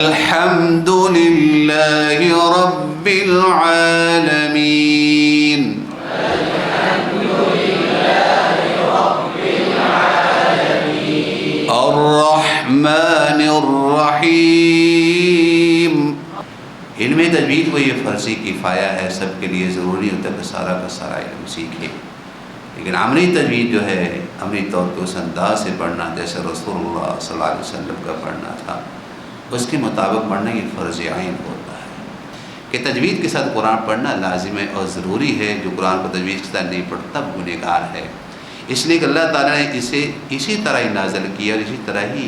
الحمد لله رب العالمين الرحمن الرحیم۔ علم تجوید وہ یہ فرضی کفایہ ہے، سب کے لیے ضروری ہوتا ہے کہ سارا کا سارا علم سیکھے، لیکن عملی تجوید جو ہے عملی طور پہ اس انداز سے پڑھنا جیسے رسول اللہ صلی اللہ علیہ وسلم کا پڑھنا تھا، اس کے مطابق پڑھنا یہ فرض عین ہوتا ہے کہ تجوید کے ساتھ قرآن پڑھنا لازم ہے اور ضروری ہے۔ جو قرآن کو تجوید کے ساتھ نہیں پڑھتا وہ گنہگار ہے، اس لیے کہ اللہ تعالیٰ نے اسے اسی طرح ہی نازل کیا اور اسی طرح ہی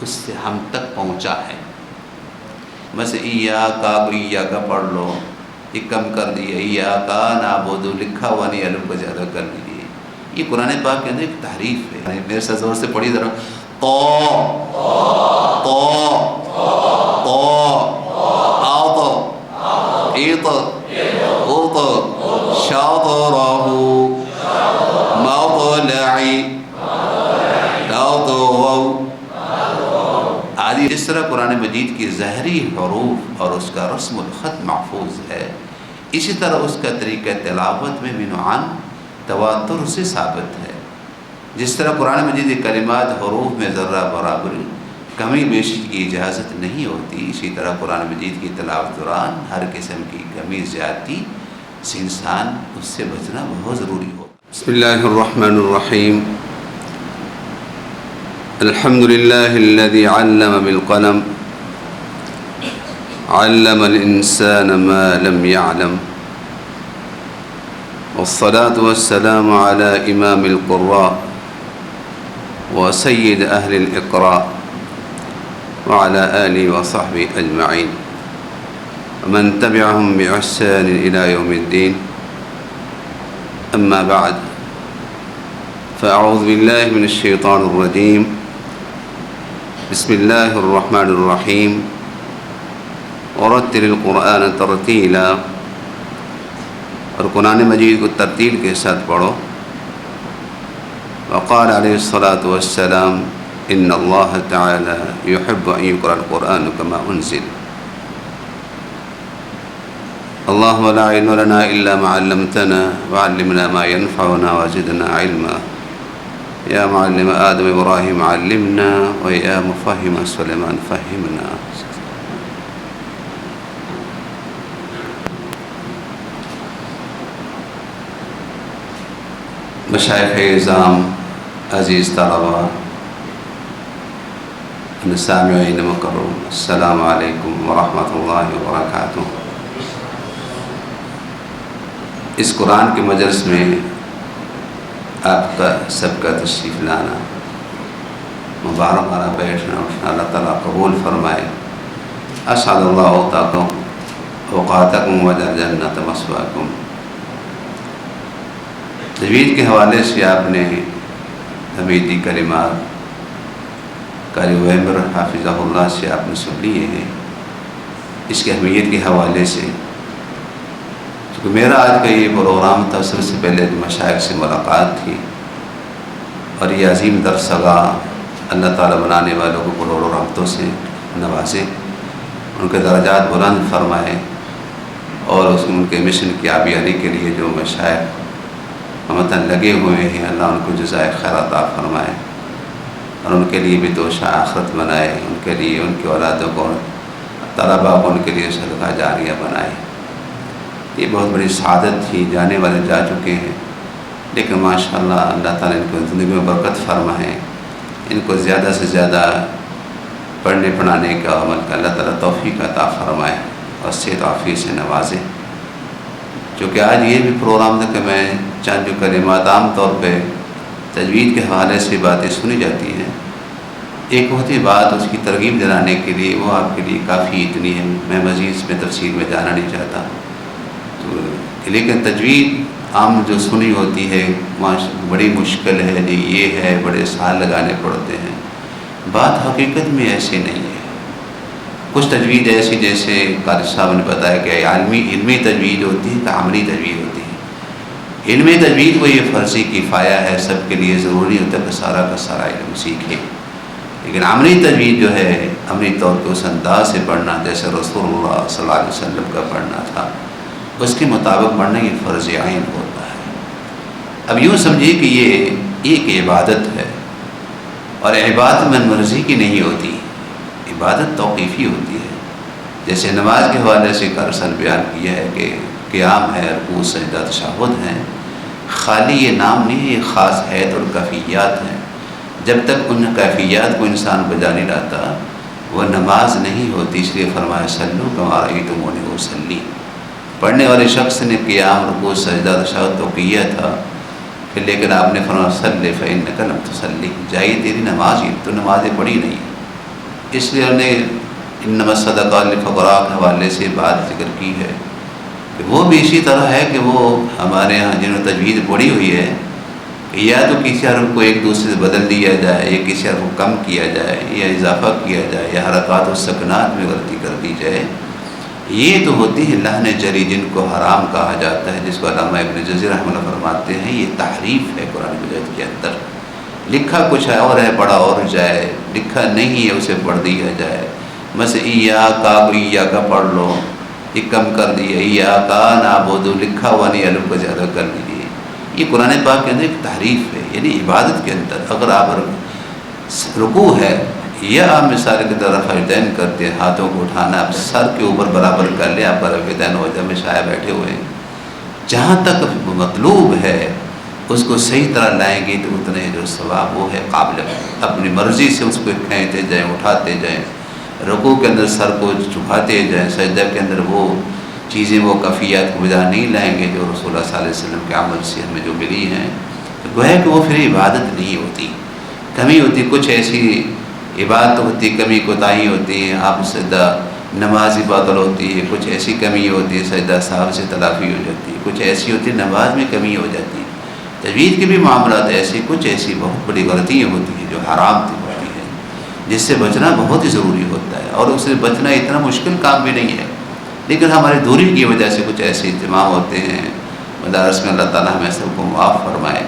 اس سے ہم تک پہنچا ہے۔ بس ایاکا پڑھ لو، یہ کم کر دیا، ایاکا نعبد لکھا ہوا نہیں، الف کو زیادہ کر لیجیے، یہ قرآن پاک کے اندر ایک تحریف ہے۔ میرے ساتھ زور سے پڑھی ذرا، تو ایط اوط شاطرہ مطلعی آدھی۔ اس طرح قرآن مجید کی ظاہری حروف اور اس کا رسم الخط محفوظ ہے، اسی طرح اس کا طریقہ تلاوت میں بھی نوعاً تواتر سے ثابت ہے۔ جس طرح قرآن مجید کی کلمات حروف میں ذرہ برابر کمی بیشی کی اجازت نہیں ہوتی، اسی طرح قرآن مجید کی تلاوت دوران ہر قسم کی کمی زیادتی سے انسان اس سے بچنا بہت ضروری ہو۔ بسم اللہ الرحمن الرحیم۔ الحمد للہ الذی علم بالقلم علم الانسان ما لم يعلم والصلاة والسلام على امام القراء وسید اہل الاقراء وعلى آلہ وصحبہ اجمعین ومن تبعهم بإحسان إلى يوم الدين، أما بعد فأعوذ بالله من الشيطان الرجيم، بسم الله الرحمن الرحيم، ورتل القرآن ترتیلا، اور قرآن مجید کو ترتیل کے ساتھ پڑھو۔ وقال علیہ الصلاة والسلام ان اللہ تعالی يحب ان يقرأ القرآن كما انزل۔ اللهم لا علم لنا الا ما علمتنا وعلمنا ما ينفعنا وزدنا علما، یا معلم آدم ابراہیم علمنا ویا مفہم سلیمان فہمنا۔ مشائخ اعظام، عزیز طلباء، سامعین مکرم، السلام علیکم ورحمۃ اللہ وبرکاتہ۔ اس قرآن کے مجلس میں آپ کا سب کا تشریف لانا، مبارک والا بیٹھنا اٹھنا اللہ تعالیٰ قبول فرمائے۔ اسعد اللہ اوقاتکم وجعل جنت مثواکم۔ تجوید کے حوالے سے آپ نے حمیدی کلمات قاری ویمبر حافظہ اللہ سے آپ نے سن لیے ہیں۔ اس کی اہمیت کے حوالے سے چونکہ میرا آج کا یہ پروگرام تھا، سب سے پہلے مشائخ سے ملاقات تھی، اور یہ عظیم درسگاہ اللہ تعالیٰ بنانے والوں کو کروڑوں رحمتوں سے نوازے، ان کے درجات بلند فرمائے، اور ان کے مشن کی آبیاری کے لیے جو مشائخ ہمتاً لگے ہوئے ہیں، اللہ ان کو جزائے خیر عطا فرمائے، اور ان کے لیے بھی توشہ آخرت بنائے، ان کے لیے ان کی اولادوں کو، طلباء کو ان کے لیے صدقہ جاریہ بنائے۔ یہ بہت بڑی سعادت تھی، جانے والے جا چکے ہیں، لیکن ماشاءاللہ اللہ تعالیٰ ان کو زندگی میں برکت فرمائے، ان کو زیادہ سے زیادہ پڑھنے پڑھانے کا عمل کا اللہ تعالیٰ توفیق عطا فرمائے اور صحت عافیت سے نوازے۔ چونکہ آج یہ بھی پروگرام تھا کہ میں چند جو کلمات عام طور پہ تجوید کے حوالے سے باتیں سنی جاتی ہیں، ایک ہوتی بات اس کی ترغیب دلانے کے لیے، وہ آپ کے لیے کافی اتنی ہے، میں مزید اس میں تفصیل میں جانا نہیں چاہتا۔ تو لیکن تجوید عام جو سنی ہوتی ہے بڑی مشکل ہے، یہ ہے، بڑے سال لگانے پڑتے ہیں، بات حقیقت میں ایسی نہیں ہے۔ کچھ تجوید ایسی جیسے قاری صاحب نے بتایا کہ علمی تجوید ہوتی ہے کہ عملی تجوید ہوتی ہے۔ علمی تجوید وہ یہ فرضی کفایہ ہے، سب کے لیے ضروری ہوتا ہے کہ سارا کا سارا علم سیکھے، لیکن عملی تجوید جو ہے عملی طور پہ اس انداز سے پڑھنا جیسے رسول اللہ صلی اللہ علیہ وسلم کا پڑھنا تھا، اس کے مطابق پڑھنا یہ فرض عین ہوتا ہے۔ اب یوں سمجھیے کہ یہ ایک عبادت ہے، اور عبادت من مرضی کی نہیں ہوتی، عبادت توقیفی ہوتی ہے۔ جیسے نماز کے حوالے سے کارسل بیان کیا ہے کہ قیام ہے، رکوع سجدہ تشہد ہیں، خالی یہ نام نہیں، یہ خاص حیت اور کیفیات ہیں۔ جب تک ان کیفیات کو انسان بجا نہیں لاتا وہ نماز نہیں ہوتی، اس لیے فرمایا صلو کما رأیتمونی اصلی۔ پڑھنے والے شخص نے قیام، رکوع سجدہ تشہد تو کیا تھا، پھر لیکن آپ نے فرمایا صلی فإنک لم تصلی، جائے تیری نماز ہی تو نمازیں پڑھی نہیں، اس لیے انہوں نے انما الصدقات للفقراء کے حوالے سے بات ذکر کی ہے کہ وہ بھی اسی طرح ہے کہ وہ ہمارے ہاں جنہوں نے تجوید پڑھی ہوئی ہے، یا تو کسی حرف کو ایک دوسرے سے بدل دیا جائے، یا کسی حرف کو کم کیا جائے، یا اضافہ کیا جائے، یا حرکات و سکنات میں غلطی کر دی جائے، یہ تو ہوتی ہے لحن جری جن کو حرام کہا جاتا ہے، جس کو علامہ ابن جزی رحمہ اللہ فرماتے ہیں یہ تحریف ہے قرآن مجید کے اندر۔ لکھا کچھ اور ہے، پڑھا اور جائے، لکھا نہیں ہے اسے پڑھ دیا جائے۔ بس ایاکا کو ایاکا پڑھ لو، یہ کم کر دیا، ایاکا نعبد لکھا ہوا نہیں، الف کو زیادہ کر دیجیے، یہ قرآن پاک کے اندر ایک تحریف ہے۔ یعنی عبادت کے اندر اگر آپ رکوع ہے یا آپ مثال کی طرح رفع یدین کرتے ہیں، ہاتھوں کو اٹھانا آپ سر کے اوپر برابر کر لیں، آپ کا رفع یدین ہو جائے، ہمیشہ بیٹھے ہوئے ہیں، جہاں تک مطلوب ہے اس کو صحیح طرح لائیں گے تو اتنے جو ثواب وہ ہے قابل۔ اپنی مرضی سے اس کو کھینچتے جائیں، اٹھاتے جائیں، رکوع کے اندر سر کو جھکاتے جائیں، سجدہ کے اندر وہ چیزیں وہ کیفیات کو بجا نہیں لائیں گے جو رسول اللہ صلی اللہ علیہ وسلم کے عمل سے ہمیں جو ملی ہیں، تو گویا کہ وہ پھر عبادت نہیں ہوتی، کمی ہوتی۔ کچھ ایسی عبادت ہوتی کمی کوتاہی ہوتی ہیں، آپ سجدہ نماز باطل ہوتی ہے، کچھ ایسی کمی ہوتی ہے سجدہ صاحب سے تلافی ہو جاتی ہے، کچھ ایسی ہوتی ہے نماز میں کمی ہو جاتی ہے۔ تجوید کے بھی معاملات ایسے، کچھ ایسی بہت بڑی غلطیاں ہوتی ہیں جو حرام ہوتی ہیں، جس سے بچنا بہت ہی ضروری ہوتا ہے، اور اس سے بچنا اتنا مشکل کام بھی نہیں ہے، لیکن ہماری دوری کی وجہ سے کچھ ایسے اہتمام ہوتے ہیں۔ مدارس میں اللہ تعالیٰ ہمیں سب کو معاف فرمائے،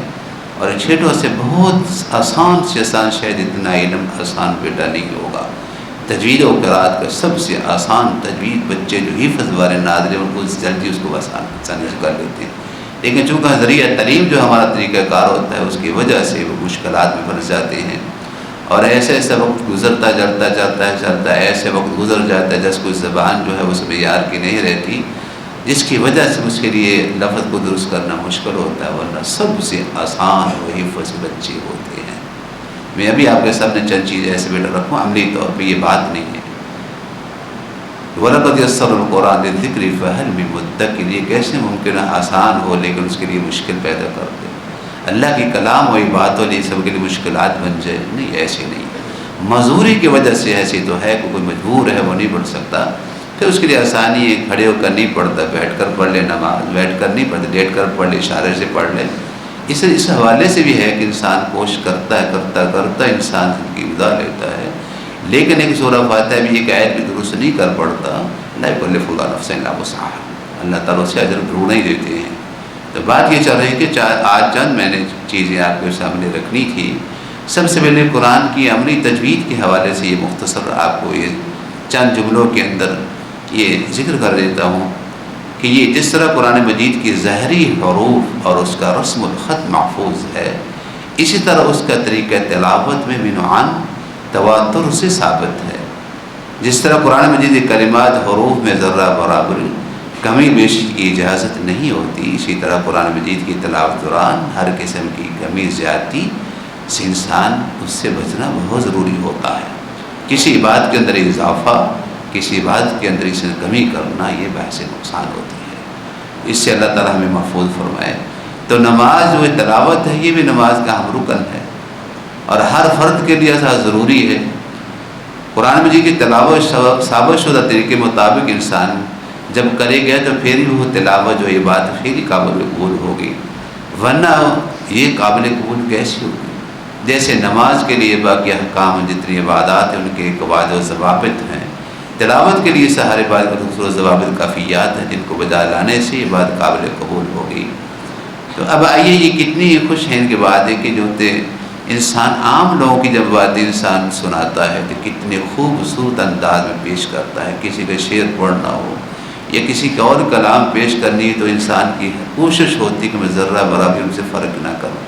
اور چھیٹوں سے بہت آسان سے آسان، شاید اتنا علم آسان بیٹا نہیں ہوگا۔ تجوید و قرات کا سب سے آسان تجوید بچے جو حفظ والے نادر ان کو جلدی اس کو آسانی سے کر لیتے ہیں، لیکن چونکہ ذریعہ تعلیم جو ہمارا طریقہ کار ہوتا ہے اس کی وجہ سے وہ مشکلات میں پھنس جاتے ہیں، اور ایسے ایسا وقت گزرتا چلتا ہے، ایسے وقت گزر جاتا ہے جس کو زبان جو ہے اس معیار کی نہیں رہتی، جس کی وجہ سے اس کے لیے لفظ کو درست کرنا مشکل ہوتا ہے، ورنہ سب سے آسان وہ حفظ بچے ہوتے ہیں۔ میں ابھی آپ کے سامنے چند چیزیں ایسے بیٹا رکھوں، عملی طور پہ یہ بات نہیں ہے۔ وَلَقَدْ يَسَّرْنَا الْقُرْآنَ لِلذِّكْرِ فَهَلْ مِن مُدَّكِرٍ، یہ کیسے ممکن ہے آسان ہو لیکن اس کے لیے مشکل پیدا کر دے۔ اللہ کی کلام ہوئی بات والی سب کے لیے مشکلات بن جائے، نہیں، ایسی نہیں ہے۔ معذوری کی وجہ سے ایسی تو ہے کہ کوئی مجبور ہے وہ نہیں پڑھ سکتا، پھر اس کے لیے آسانی ہے، کھڑے ہو کر نہیں پڑھتا، بیٹھ کر پڑھ لے نماز، بیٹھ کر نہیں پڑھتا، لیٹ کر پڑھ لے، اشارے سے پڑھ لے۔ اس حوالے سے بھی ہے کہ انسان کوشش کرتا ہے، کرتا انسان کی ابدا لیتا ہے، لیکن ایک سورہ فاتحہ بھی ایک آیت بھی درست نہیں کر پڑتا، لا یکلف اللہ نفسا الا وسعها، اللہ تعالیٰ اسے اجر ضرور نہیں دیتے ہیں۔ تو بات یہ چل رہی کہ آج چند میں نے چیزیں آپ کے سامنے رکھنی تھی۔ سب سے پہلے قرآن کی عملی تجوید کے حوالے سے یہ مختصر آپ کو یہ چند جملوں کے اندر یہ ذکر کر دیتا ہوں کہ یہ جس طرح قرآن مجید کی ظاہری حروف اور اس کا رسم الخط محفوظ ہے، اسی طرح اس کا طریقہ تلاوت میں بنوعان تواتر سے ثابت ہے۔ جس طرح قرآن مجید کے کلمات حروف میں ذرہ برابر کمی بیشی کی اجازت نہیں ہوتی، اسی طرح قرآن مجید کی تلاوت دوران ہر قسم کی کمی زیادتی سے انسان اس سے بچنا بہت ضروری ہوتا ہے۔ کسی بات کے اندر اضافہ، کسی بات کے اندر اسے کمی کرنا، یہ باعث نقصان ہوتی ہے۔ اس سے اللہ تعالیٰ ہمیں محفوظ فرمائے۔ تو نماز جو تلاوت ہے یہ بھی نماز کا اہم رکن ہے، اور ہر فرد کے لیے ایسا ضروری ہے۔ قرآن مجید کی تلاوت ثابت شدہ طریقے مطابق انسان جب کرے گا تو پھر وہ تلاوت جو عبادت پھر ہی قابل قبول ہوگی، ورنہ یہ قابل قبول کیسی ہوگی؟ جیسے نماز کے لیے باقی احکام جتنی عبادات ہیں ان کے قواعد و ضوابط ہیں، تلاوت کے لیے سارے قواعد و ضوابط کافیات ہیں جن کو بجا لانے سے یہ بات قابل قبول ہوگی۔ تو اب آئیے، یہ کتنی خوش ہیں ان کے بعد ہے کہ جو انسان عام لوگوں کی جب باتیں انسان سناتا ہے تو کتنے خوبصورت انداز میں پیش کرتا ہے. کسی کا شعر پڑھنا ہو یا کسی کا اور کلام پیش کرنی ہے تو انسان کی کوشش ہوتی کہ میں ذرہ برابر بھی ان سے فرق نہ کروں.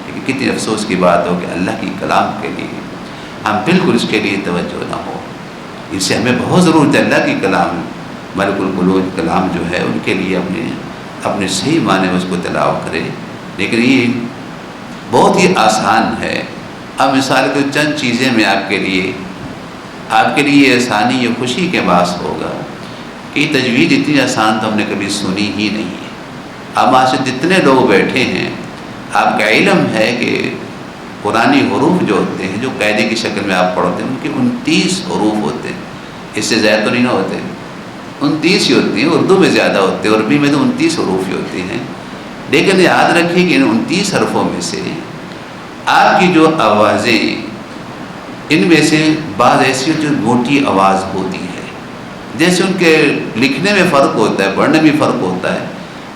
لیکن کتنی افسوس کی بات ہو کہ اللہ کی کلام کے لیے ہم بالکل اس کے لیے توجہ نہ ہو. اس سے ہمیں بہت ضرورت ہے اللہ کی کلام، ملک القلوب کلام جو ہے ان کے لیے اپنے صحیح معنی میں اس کو تلاوت کرے. لیکن یہ بہت ہی آسان ہے. اب مثال کے چند چیزیں میں آپ کے لیے یہ آسانی یہ خوشی کے باعث ہوگا کہ یہ تجوید اتنی آسان تو ہم نے کبھی سنی ہی نہیں ہے. اب آج سے جتنے لوگ بیٹھے ہیں آپ کا علم ہے کہ قرآنی حروف جو ہوتے ہیں جو قاعدے کی شکل میں آپ پڑھتے ہیں ان کے 29 حروف ہوتے ہیں. اس سے زیادہ تو نہیں نہ ہوتے، 29 ہی ہوتی ہیں. اردو میں زیادہ ہوتے ہیں، عربی میں تو 29 حروف ہی ہوتے ہیں. لیکن یاد رکھیں کہ ان 29 حرفوں میں سے آپ کی جو آوازیں ان میں سے بعض ایسی جو موٹی آواز ہوتی ہے، جیسے ان کے لکھنے میں فرق ہوتا ہے، پڑھنے میں فرق ہوتا ہے.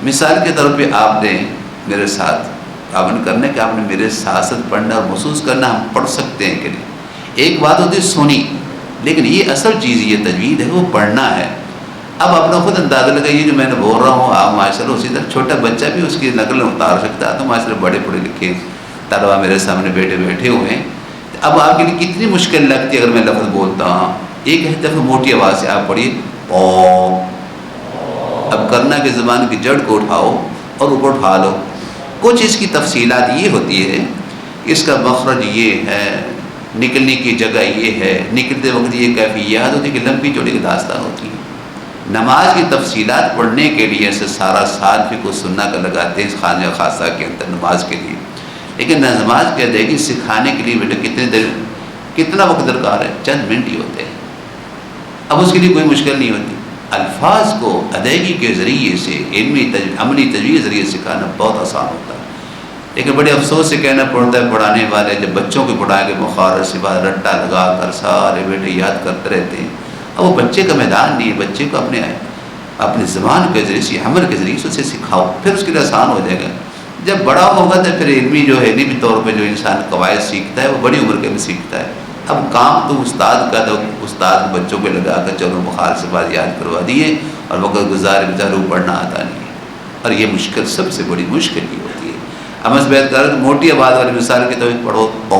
مثال کے طور پہ آپ نے میرے ساتھ پابند کرنا کہ آپ نے میرے ساتھ پڑھنا اور محسوس کرنا ہم پڑھ سکتے ہیں کہ نہیں. ایک بات ہوتی ہے سنی، لیکن یہ اصل چیز یہ تجوید ہے وہ پڑھنا ہے. اب اپنا خود اندازہ لگائیے جو میں نے بول رہا ہوں آپ ماشاء اللہ اسی طرح چھوٹا بچہ بھی اس کی نقل اتار سکتا ہے. تو ماشاء اللہ بڑے پڑھے لکھے طلبا میرے سامنے بیٹھے ہوئے ہیں. اب آپ کے لیے کتنی مشکل لگتی ہے اگر میں لفظ بولتا ہوں. ایک ہے دفعہ موٹی آواز سے آپ پڑھیے او. اب کرنا کہ زبان کی جڑ کو اٹھاؤ اور اوپر اٹھا لو. کچھ اس کی تفصیلات یہ ہوتی ہے اس کا مخرج یہ ہے، نکلنے کی جگہ یہ ہے، نکلتے وقت یہ کیفیات ہوتی ہے کہ لمبی چوڑی کی داستان ہوتی ہے. نماز کی تفصیلات پڑھنے کے لیے ایسے سارا سال بھی کو سننا کا لگاتے ہیں اس خانہ خاصہ کے اندر نماز کے لیے. لیکن نماز کی ادائیگی سکھانے کے لیے بیٹا کتنا وقت درکار ہے؟ چند منٹ ہی ہوتے ہیں. اب اس کے لیے کوئی مشکل نہیں ہوتی. الفاظ کو ادائیگی کے ذریعے سے عملی تجوید کے ذریعے سکھانا بہت آسان ہوتا ہے. لیکن بڑے افسوس سے کہنا پڑتا ہے پڑھانے والے جب بچوں کو پڑھا کے مخارج سے بعد رٹا لگا کر سارے بیٹے یاد کرتے رہتے ہیں. اب وہ بچے کا میدان نہیں ہے. بچے کو اپنے زبان کے ذریعے سے عمل کے ذریعے سے اسے سکھاؤ، پھر اس کے لیے آسان ہو جائے گا. جب بڑا ہوگا تو پھر علمی طور پہ جو انسان قواعد سیکھتا ہے وہ بڑی عمر کے میں سیکھتا ہے. اب کام تو استاد کا، تو استاد بچوں کو لگا کر چلو بخار سے بعد یاد کروا دیے اور وقت گزارے بیچارے کو پڑھنا آتا نہیں ہے. اور یہ مشکل سب سے بڑی مشکل یہ ہوتی ہے. اب میں بیت کر موٹی آواز والی مثال کے طور پڑھو تو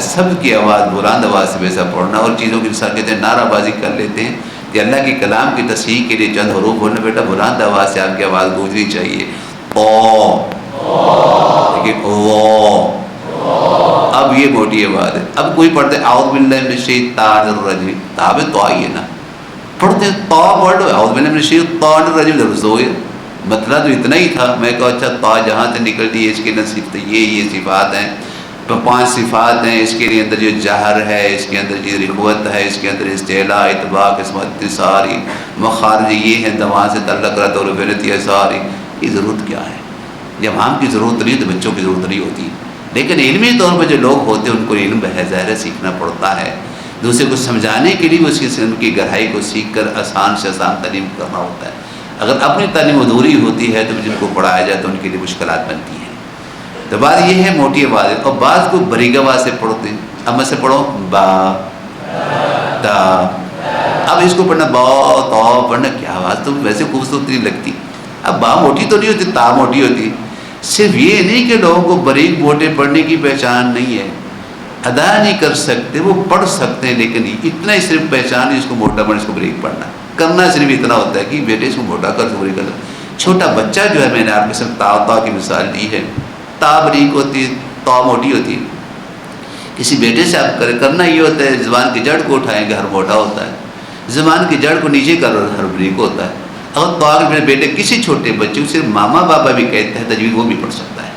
سب کی آواز بلند آواز سے ویسا پڑھنا. اور چیزوں کی مثال کہتے ہیں نعرہ بازی کر لیتے ہیں کہ اللہ کے کلام کی تصحیح کے لیے چند حروف بولنا بیٹا بلند آواز سے آپ کی آواز گونجنی چاہیے. او اب یہ موٹی آواز ہے. اب کوئی پڑھتے اعوذ باللہ من الشیطان الرجیم، تابع تو آئیے نا پڑھتے تو ورڈ اعوذ باللہ من الشیطان الرجیم لفظ ہو گیا. مطلب تو اتنا ہی تھا. میں کہا اچھا تا جہاں سے نکلتی ہے اس کے نصیب یہ صفات ہیں، تو 5 صفات ہیں. اس کے لیے اندر جو جہر ہے، اس کے اندر جو رخوت ہے، اس کے اندر استعلاء اطباق قسمت ساری مخارج یہ ہے، دوا سے تعلق رہتا اور بنتی ہے ساری. یہ ضرورت کیا ہے؟ جب ہم کی ضرورت نہیں تو بچوں کی ضرورت نہیں ہوتی. لیکن علمی طور پر جو لوگ ہوتے ہیں ان کو علم ظاہر سیکھنا پڑتا ہے. دوسرے کو سمجھانے کے لیے اس کی گہرائی کو سیکھ کر آسان سے آسان تعلیم کرنا ہوتا ہے. اگر اپنی تعلیم ادھوری ہوتی ہے تو جن کو پڑھایا جائے تو ان کے لیے مشکلات بنتی ہیں. تو بات یہ ہے موٹی آواز ہے. اور بعض کو بریک آواز سے پڑھتے ہیں. اب میں سے پڑھو با تا. اب اس کو پڑھنا با تا پڑھنا کیا آواز تو ویسے خوبصورت نہیں لگتی. اب با موٹی تو نہیں ہوتی، تا موٹی ہوتی. صرف یہ نہیں کہ لوگوں کو بریک موٹے پڑھنے کی پہچان نہیں ہے، ادا نہیں کر سکتے، وہ پڑھ سکتے ہیں لیکن اتنا ہی صرف پہچان ہے اس کو موٹا پڑھنا، اس کو بریک پڑھنا. کرنا صرف اتنا ہوتا ہے کہ بیٹے اس کو موٹا کر بریک کر. چھوٹا بچہ جو ہے میں نے آپ کے ساتھ تا کی مثال دی ہے. تا بریک ہوتی ہے، تا موٹی ہوتی ہے. کسی بیٹے سے آپ کرنا یہ ہوتا ہے زبان کی جڑ کو اٹھائیں گے ہر موٹا ہوتا ہے، زبان کی جڑ کو نیچے کر ہر بریک ہوتا ہے. اگر تو آگے میرے بیٹے کسی چھوٹے بچے سے ماما بابا بھی کہتے ہیں تجوید وہ بھی پڑھ سکتا ہے،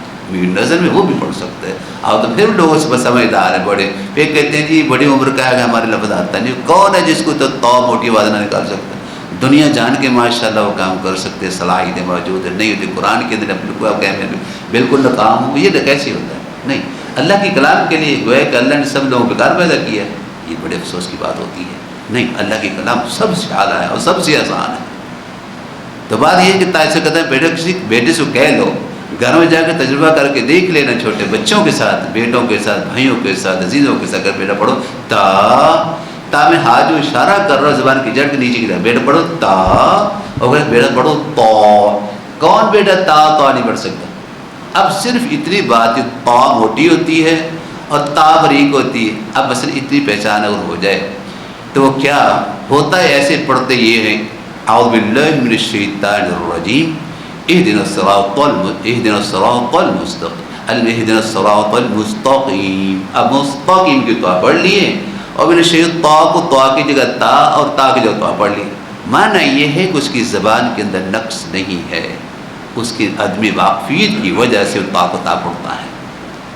نظر میں وہ بھی پڑھ سکتا ہے. اور تو پھر لوگوں سے سمجھدار ہیں بڑے، پھر کہتے ہیں جی بڑی عمر کا ہے ہمارے لفظ آتا نہیں. کون ہے جس کو تو موٹی آواز نہ نکال سکتا؟ دنیا جان کے ماشاءاللہ وہ کام کر سکتے، صلاحیتیں موجود ہے. نہیں ہوتی قرآن کے اندر بالکل ناکام ہو، یہ کیسے ہوتا ہے؟ نہیں. اللہ کی کلام کے لیے گویا کہ اللہ نے سب لوگوں کو بیکار پیدا کیا ہے. یہ بڑے افسوس کی بات ہوتی ہے. نہیں، اللہ کی کلام سب سے اعلیٰ ہے اور سب سے آسان ہے. تو بات یہ ہے کہ ایسے کہتے ہیں بیٹے کسی بیٹے سے کہہ لو گھر میں جا کے تجربہ کر کے دیکھ لینا، چھوٹے بچوں کے ساتھ، بیٹوں کے ساتھ، بھائیوں کے ساتھ، عزیزوں کے ساتھ، اگر بیٹا پڑھو تا میں ہاتھ جو اشارہ کر رہا ہوں زبان کی جڑ کے نیچے کی طرف، بیٹا پڑھو تا، اور بیٹا پڑھو تو، کون بیٹا تا نہیں پڑھ سکتا؟ اب صرف اتنی بات، تا موٹی ہوتی ہے اور تا باریک ہوتی ہے، اب مثلا اتنی پہچان اگر ہو جائے تو وہ کیا ہوتا ہے؟ ایسے پڑھتے یہ ہیں اعوذ باللہ من الشیطان الرجیم اہدنا الصراط المستقیم، اب مستقیم کی تو پڑھ لیے، اور میں نے شیطان کو تو کی جگہ تا اور تا کی جگہ تو پڑھ لی۔ معنی یہ ہے کہ اس کی زبان کے اندر نقص نہیں ہے، اس کی عدم واقفیت کی وجہ سے وہ تا کو تا پڑھتا ہے۔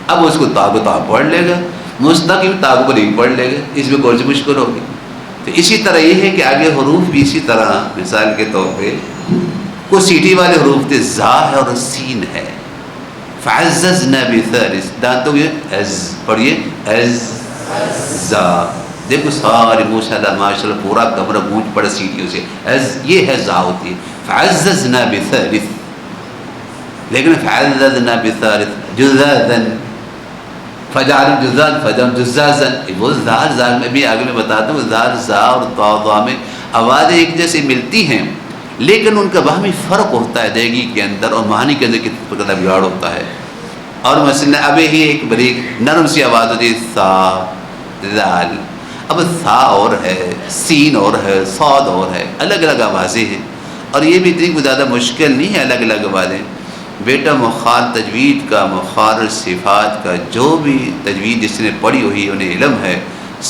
اب اس کو تا کو تا پڑھ لے گا، مستقیم تا کو نہیں پڑھ لے گا، اس میں کون سی مشکل ہوگی؟ تو اسی طرح یہ ہے کہ آگے حروف بھی اسی طرح، مثال کے طور پہ کو سیٹی والے حروف تھے، زا ہے اور سین ہے، فعززنا بثالث، دانتوں کے از پڑھیے، از زا، دیکھو سارے ماشاءاللہ پورا کمرہ گونج پڑے سیٹیوں سے، از یہ ہے زا ہوتی ہے، فعززنا بثالث، لیکن فعززنا بثالث جزازا فجعل جزاز فجعل جزازا، وہ زار زار میں بھی آگے میں بتاتا ہوں، زار زا اور طا میں آوازیں ایک جیسے ملتی ہیں لیکن ان کا باہمی فرق ہوتا ہے ادائیگی کے اندر اور معنی کے اندر کتنا بڑا بگاڑ ہوتا ہے۔ اور مثلا اب ہی ایک بڑی نرم سی آواز ہوتی ہے سا زال، اب سا اور ہے، سین اور ہے، صاد اور ہے، الگ الگ آوازیں ہیں، اور یہ بھی اتنی زیادہ مشکل نہیں ہے الگ الگ آوازیں۔ بیٹا مخار تجوید کا، مخار صفات کا، جو بھی تجوید جس نے پڑھی ہوئی انہیں علم ہے،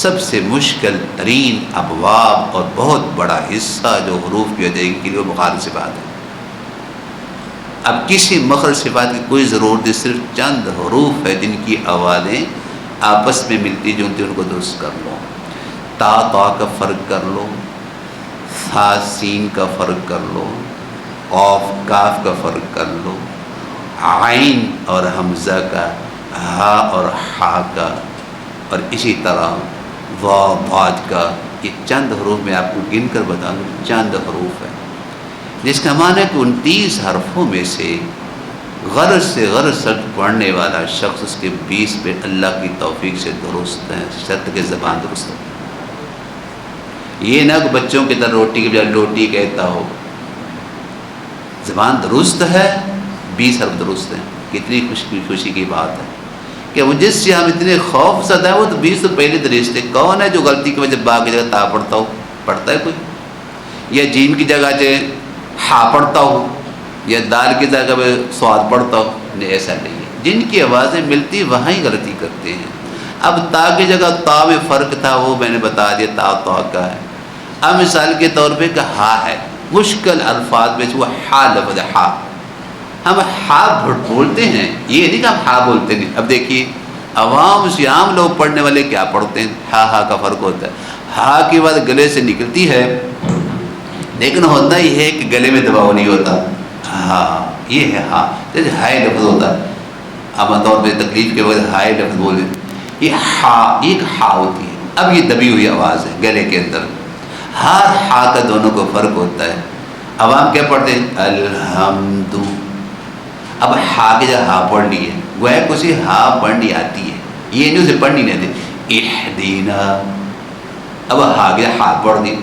سب سے مشکل ترین ابواب اور بہت بڑا حصہ جو حروف کی ادائیگی کے لیے وہ مخارج صفات ہے۔ اب کسی مخرج صفات کی کوئی ضرورت نہیں، صرف چند حروف ہے جن کی آوازیں آپس میں ملتی جلتی، ان کو درست کر لو، تا کا فرق کر لو، سا سین کا فرق کر لو، قاف کاف کا فرق کر لو، عین اور حمزہ کا، ہا اور ہا کا، اور اسی طرح وا ضاد کا، یہ چند حروف میں آپ کو گن کر بتا دوں، چند حروف ہے جس کا معنی ہے کہ 29 حرفوں میں سے غرض سے غرض پڑھنے والا شخص اس کے 20 پہ اللہ کی توفیق سے درست ہے، شرط کے زبان درست ہے۔ یہ نہ کہ بچوں کی طرح روٹی کے بجائے لوٹی کہتا ہو، زبان درست ہے، 20 حرف درست ہیں، کتنی خوشی کی بات ہے کہ وہ جس سے ہم اتنے خوف زدہ ہیں وہ تو 20 تو پہلے درست ہے۔ کون ہے جو غلطی کی وجہ با کی جگہ تا پڑھتا ہو؟ پڑھتا ہے کوئی؟ یا جیم کی جگہ جو ہا پڑھتا ہو، یا دال کی جگہ میں سواد پڑھتا ہو؟ نہیں، ایسا نہیں ہے، جن کی آوازیں ملتی وہاں ہی غلطی کرتے ہیں۔ اب تا کی جگہ تا میں فرق تھا، وہ میں نے بتا دیا، تا کا ہے۔ اب مثال کے طور پہ کہ ہا ہے، مشکل الفاظ میں سے وہ ہا لفظ ہے، ہا، ہم ہا بولتے ہیں، یہ نہیں کہ ہم ہا بولتے نہیں۔ اب دیکھیے عوام سے عام لوگ پڑھنے والے کیا پڑھتے ہیں، ہا کا فرق ہوتا ہے۔ ہا کی بات گلے سے نکلتی ہے لیکن ہوتا ہی ہے کہ گلے میں دباؤ نہیں ہوتا، ہاں یہ ہے ہا، جیسے ہائے لفظ ہوتا ہے، عام طور پہ تکلیف کے وقت ہائے لفظ بولے، یہ ہا ایک ہا ہوتی ہے۔ اب یہ دبی ہوئی آواز ہے گلے کے اندر، ہر ہا کا دونوں کو فرق ہوتا ہے۔ عوام کیا پڑھتے ہیں؟ الحمد، اب ہا کی جگہ ہا پڑھ لی ہے، گویا کہ اسے ہا پڑھنی آتی ہے، یہ نہیں اسے پڑھنی نہیں آتی۔ اہدینا، اب ہا کی جگہ ہا پڑھ دی،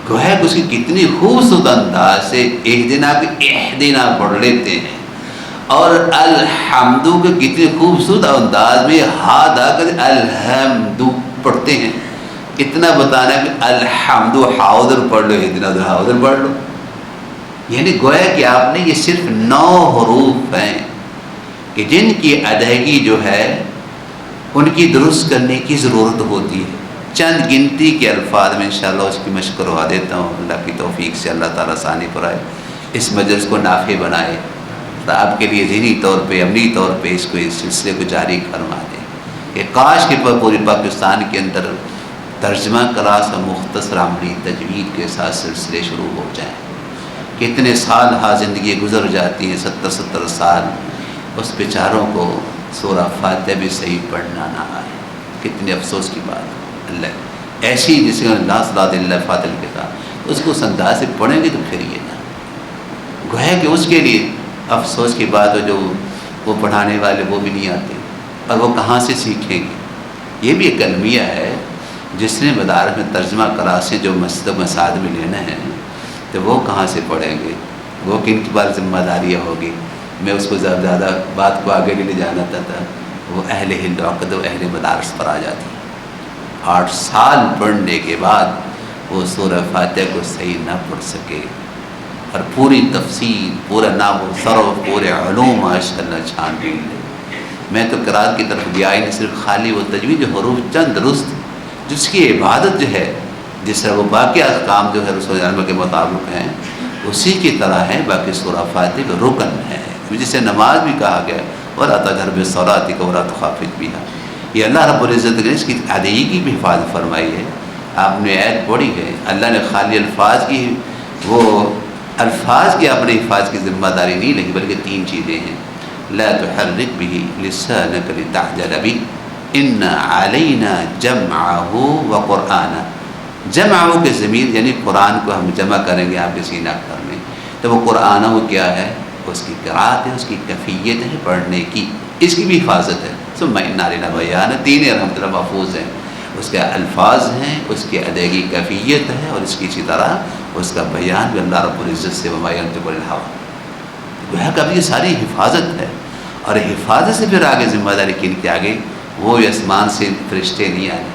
گویا کہ اس کی کتنی خوبصورت انداز سے اہدینا کو اہدینا پڑھ لیتے ہیں، اور الحمد کو کتنی خوبصورت انداز میں ہا دا کر الحمد پڑھتے ہیں۔ اتنا بتانا کہ الحمد ہا ادھر پڑھ لو، اہدینا ادھر ہا ادھر پڑھ لو، یعنی گویا کہ آپ نے یہ صرف 9 حروف ہیں کہ جن کی ادائیگی جو ہے ان کی درست کرنے کی ضرورت ہوتی ہے۔ چند گنتی کے الفاظ میں انشاءاللہ اس کی مشق کروا دیتا ہوں، اللہ کی توفیق سے اللہ تعالیٰ آسانی فرمائے، اس مجلس کو نافع بنائے، آپ کے لیے ذہنی طور پہ عملی طور پہ اس سلسلے کو جاری فرما دے کہ کاش کے پوری پاکستان کے اندر ترجمہ کلاس اور مختصر عملی تجوید کے ساتھ سلسلے شروع ہو جائیں۔ کتنے سال ہاں زندگی گزر جاتی ہیں، 70 سال، اس بیچاروں کو سورہ فاتحہ بھی صحیح پڑھنا نہ آئے، کتنے افسوس کی بات ہے۔ اللہ ایسی جس کا لا صلاۃ اللہ فاتح کے ساتھ اس کو اس انداز سے پڑھیں گے تو پھر یہ نہ گویا کہ اس کے لیے افسوس کی بات ہے جو وہ پڑھانے والے وہ بھی نہیں آتے، اور وہ کہاں سے سیکھیں گے؟ یہ بھی ایک المیہ ہے، جس نے مدارس میں ترجمہ کلاسیں جو مسجد مساجد میں لینا ہے تو وہ کہاں سے پڑھیں گے؟ وہ کن کی بار ذمہ داریاں ہوگی؟ میں اس کو زیادہ بات کو آگے نہیں لے جانا تھا، وہ اہل ہند عقد و اہل مدارس پر آ جاتی۔ 8 سال پڑھنے کے بعد وہ سورہ فاتحہ کو صحیح نہ پڑھ سکے، اور پوری تفصیل، پورا نحو صرف، پورے علوم ماشاءاللہ چھان بین لے۔ میں تو قرات کی طرف گیا ہی نہیں، صرف خالی وہ تجوید جو حروف چند درست، جس کی عبادت جو ہے، جس طرح وہ باقی احکام جو ہے رسول اللہ کے مطابق ہیں اسی کی طرح ہے، باقی سورہ فاتحہ کا رکن ہے، جسے نماز بھی کہا گیا، وَلَا تَجْهَرْ بِالصَّلَاةِ وَلَا تُخَافِتْ بِهَا۔ یہ اللہ رب العزت نے اس کی ادائیگی بھی حفاظت فرمائی ہے۔ آپ نے آیت پڑھی ہے، اللہ نے خالی الفاظ کی، وہ الفاظ کی اپنے حفاظ کی ذمہ داری نہیں لگی، بلکہ 3 چیزیں ہیں۔ لا تحرک به لسانک لتعجل به ان علینا جمعہ وقرآنہ۔ جمعہ کے ضمیر یعنی قرآن کو ہم جمع کریں گے آپ کے سینہ اختر میں، تو وہ قرآن وہ کیا ہے؟ اس کی قرأت ہے، اس کی کیفیت ہے پڑھنے کی، اس کی بھی حفاظت ہے۔ ثم ان علینا بیانہ، 3 رحمۃ اللہ محفوظ ہیں، اس کے الفاظ ہیں، اس کی ادائیگی کیفیت ہے، اور اس کی اسی طرح اس کا بیان بھی اللہ رب العزت سے وما ينطق عن الهوى۔ گویا کہ اب یہ ساری حفاظت ہے، اور حفاظت سے پھر آگے ذمہ داری کن کی آگے؟ وہ آسمان سے فرشتے نہیں آئے،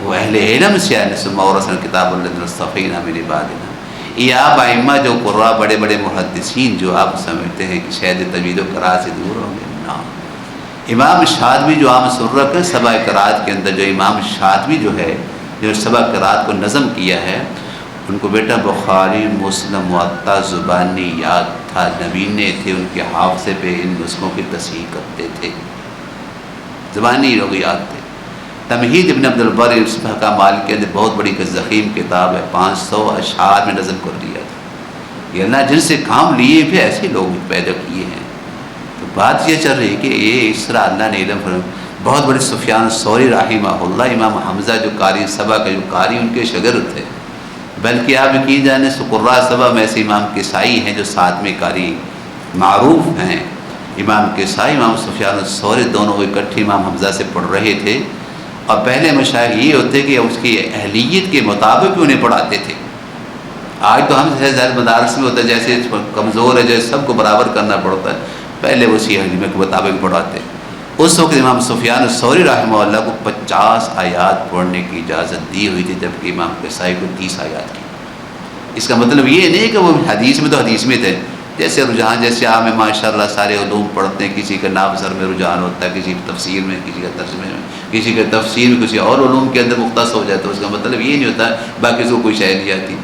وہ اہل علم سے آئے۔ ثم اورثنا الکتاب الذین اصطفینا من عبادنا۔ یہ آپ ائمہ جو قراء، بڑے بڑے محدثین جو آپ سمجھتے ہیں کہ شاید تجوید و قراءت سے دور ہوں گے، نہ۔ امام شاطبی جو عام سرک ہے سبع قراءت کے اندر، جو امام شاطبی جو ہے، جو سبع قراءت کو نظم کیا ہے، ان کو بیٹا بخاری، مسلم، موطا زبانی یاد تھا، نبینے تھے، ان کے حافظے پہ ان نسخوں کی تصحیح کرتے تھے، زبانی لوگ یاد تھے۔ تمہید ابن عبد البر کا مال کے اندر بہت بڑی ضخیم کتاب ہے، 500 اشعار میں نظم کر دیا تھا۔ یہ اللہ جن سے کام لیے بھی ایسے لوگ پیدا کیے ہیں۔ تو بات یہ چل رہی کہ یہ اس طرح اللہ نے علم فرمایا۔ بہت بڑے سفیان ثوری رحمہ اللہ، امام حمزہ جو قاری سبع کا جو قاری ان کے شاگرد تھے، بلکہ آپ یقین جانے قراء سبع میں سے امام کسائی ہیں جو 7ویں قاری معروف ہیں۔ امام کسائی، امام سفیان الثوری دونوں اکٹھے امام حمزہ سے پڑھ رہے تھے، اور پہلے مشائخ یہ ہوتے کہ اس کی اہلیت کے مطابق انہیں پڑھاتے تھے۔ آج تو ہم زیادہ مدارس میں ہوتا ہے جیسے کمزور ہے، جیسے سب کو برابر کرنا پڑتا ہے، پہلے اسی اہلیت کے مطابق پڑھاتے۔ اس وقت امام سفیان الثوری رحمہ اللہ کو 50 آیات پڑھنے کی اجازت دی ہوئی تھی، جبکہ امام کسائی کو 30 آیات کی۔ اس کا مطلب یہ نہیں کہ وہ حدیث میں تو حدیث میں تھے، جیسے رجحان، جیسے آپ میں ماشاءاللہ سارے علوم پڑھتے ہیں، کسی کا نام سر میں رجحان ہوتا ہے، کسی تفسیر میں، کسی کا ترجمے میں، کسی کا تفسیر میں، کسی اور علوم کے اندر مختص ہو جاتا ہے، اس کا مطلب یہ نہیں ہوتا باقی سے کوئی شے نہیں آتی۔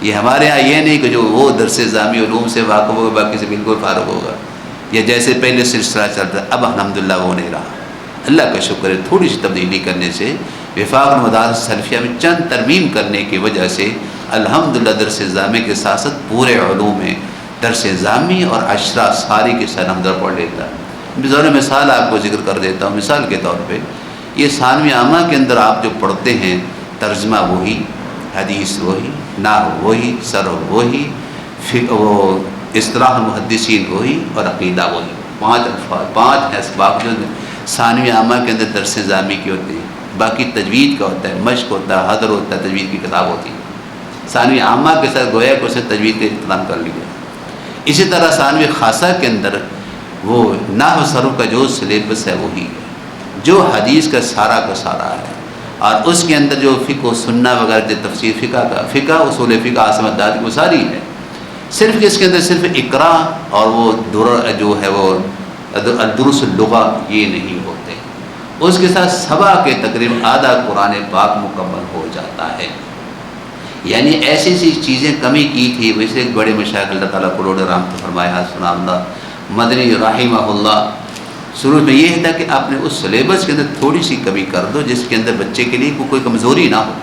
یہ ہمارے ہاں یہ نہیں کہ جو وہ درس ضامی علوم سے واقف ہوگا باقی سے بالکل فارغ ہوگا، یا جیسے پہلے سلسلہ چلتا ہے، اب الحمدللہ وہ نہیں رہا۔ اللہ کا شکر ہے، تھوڑی سی تبدیلی کرنے سے، وفاق المدارس سلفیہ میں چند ترمیم کرنے کی وجہ سے الحمدللہ درس ضامی کے ساتھ ساتھ پورے علوم میں درس ضامی اور عشرہ ساری کے ساتھ ہم پڑھ لیتا ہے۔ بطور مثال آپ کو ذکر کر دیتا ہوں، مثال کے طور پہ یہ ثانوی عامہ کے اندر آپ جو پڑھتے ہیں، ترجمہ وہی، حدیث وہی، نحو وہی، صرف وہی، وہ اصطلاح المحدثین وہی، اور عقیدہ وہی، 5 الفاظ، 5 اسباق جو ثانوی عامہ کے اندر درس ضامی کی ہوتی ہے۔ باقی تجوید کا ہوتا ہے، مشق ہوتا ہے، حضر ہوتا ہے، تجوید کی کتاب ہوتی ہے۔ ثانوی عامہ کے ساتھ گویا کہ اسے تجوید کا اہتمام کر لیا۔ اسی طرح ثانوی خاصہ کے اندر وہ نحو صرف کا جو سلیبس ہے وہی ہے، جو حدیث کا سارا ہے، اور اس کے اندر جو فقہ و سنہ وغیرہ جو تفسیر فقہ اصول فقہ عاصمت داد وہ ساری ہے۔ صرف اس کے اندر صرف اقرا اور وہ جو ہے وہ الدروس اللغہ یہ نہیں ہوتے، اس کے ساتھ سبع کے تقریباً آدھا قرآن پاک مکمل ہو جاتا ہے۔ یعنی ایسی چیزیں کمی کی تھی، ویسے ایک بڑے مشائخ اللہ تعالیٰ کو رحمت فرمائے حسن اللہ مدنی رحمہ اللہ، شروع میں یہ تھا کہ آپ نے اس سلیبس کے اندر تھوڑی سی کمی کر دو جس کے اندر بچے کے لیے کوئی کمزوری نہ ہو،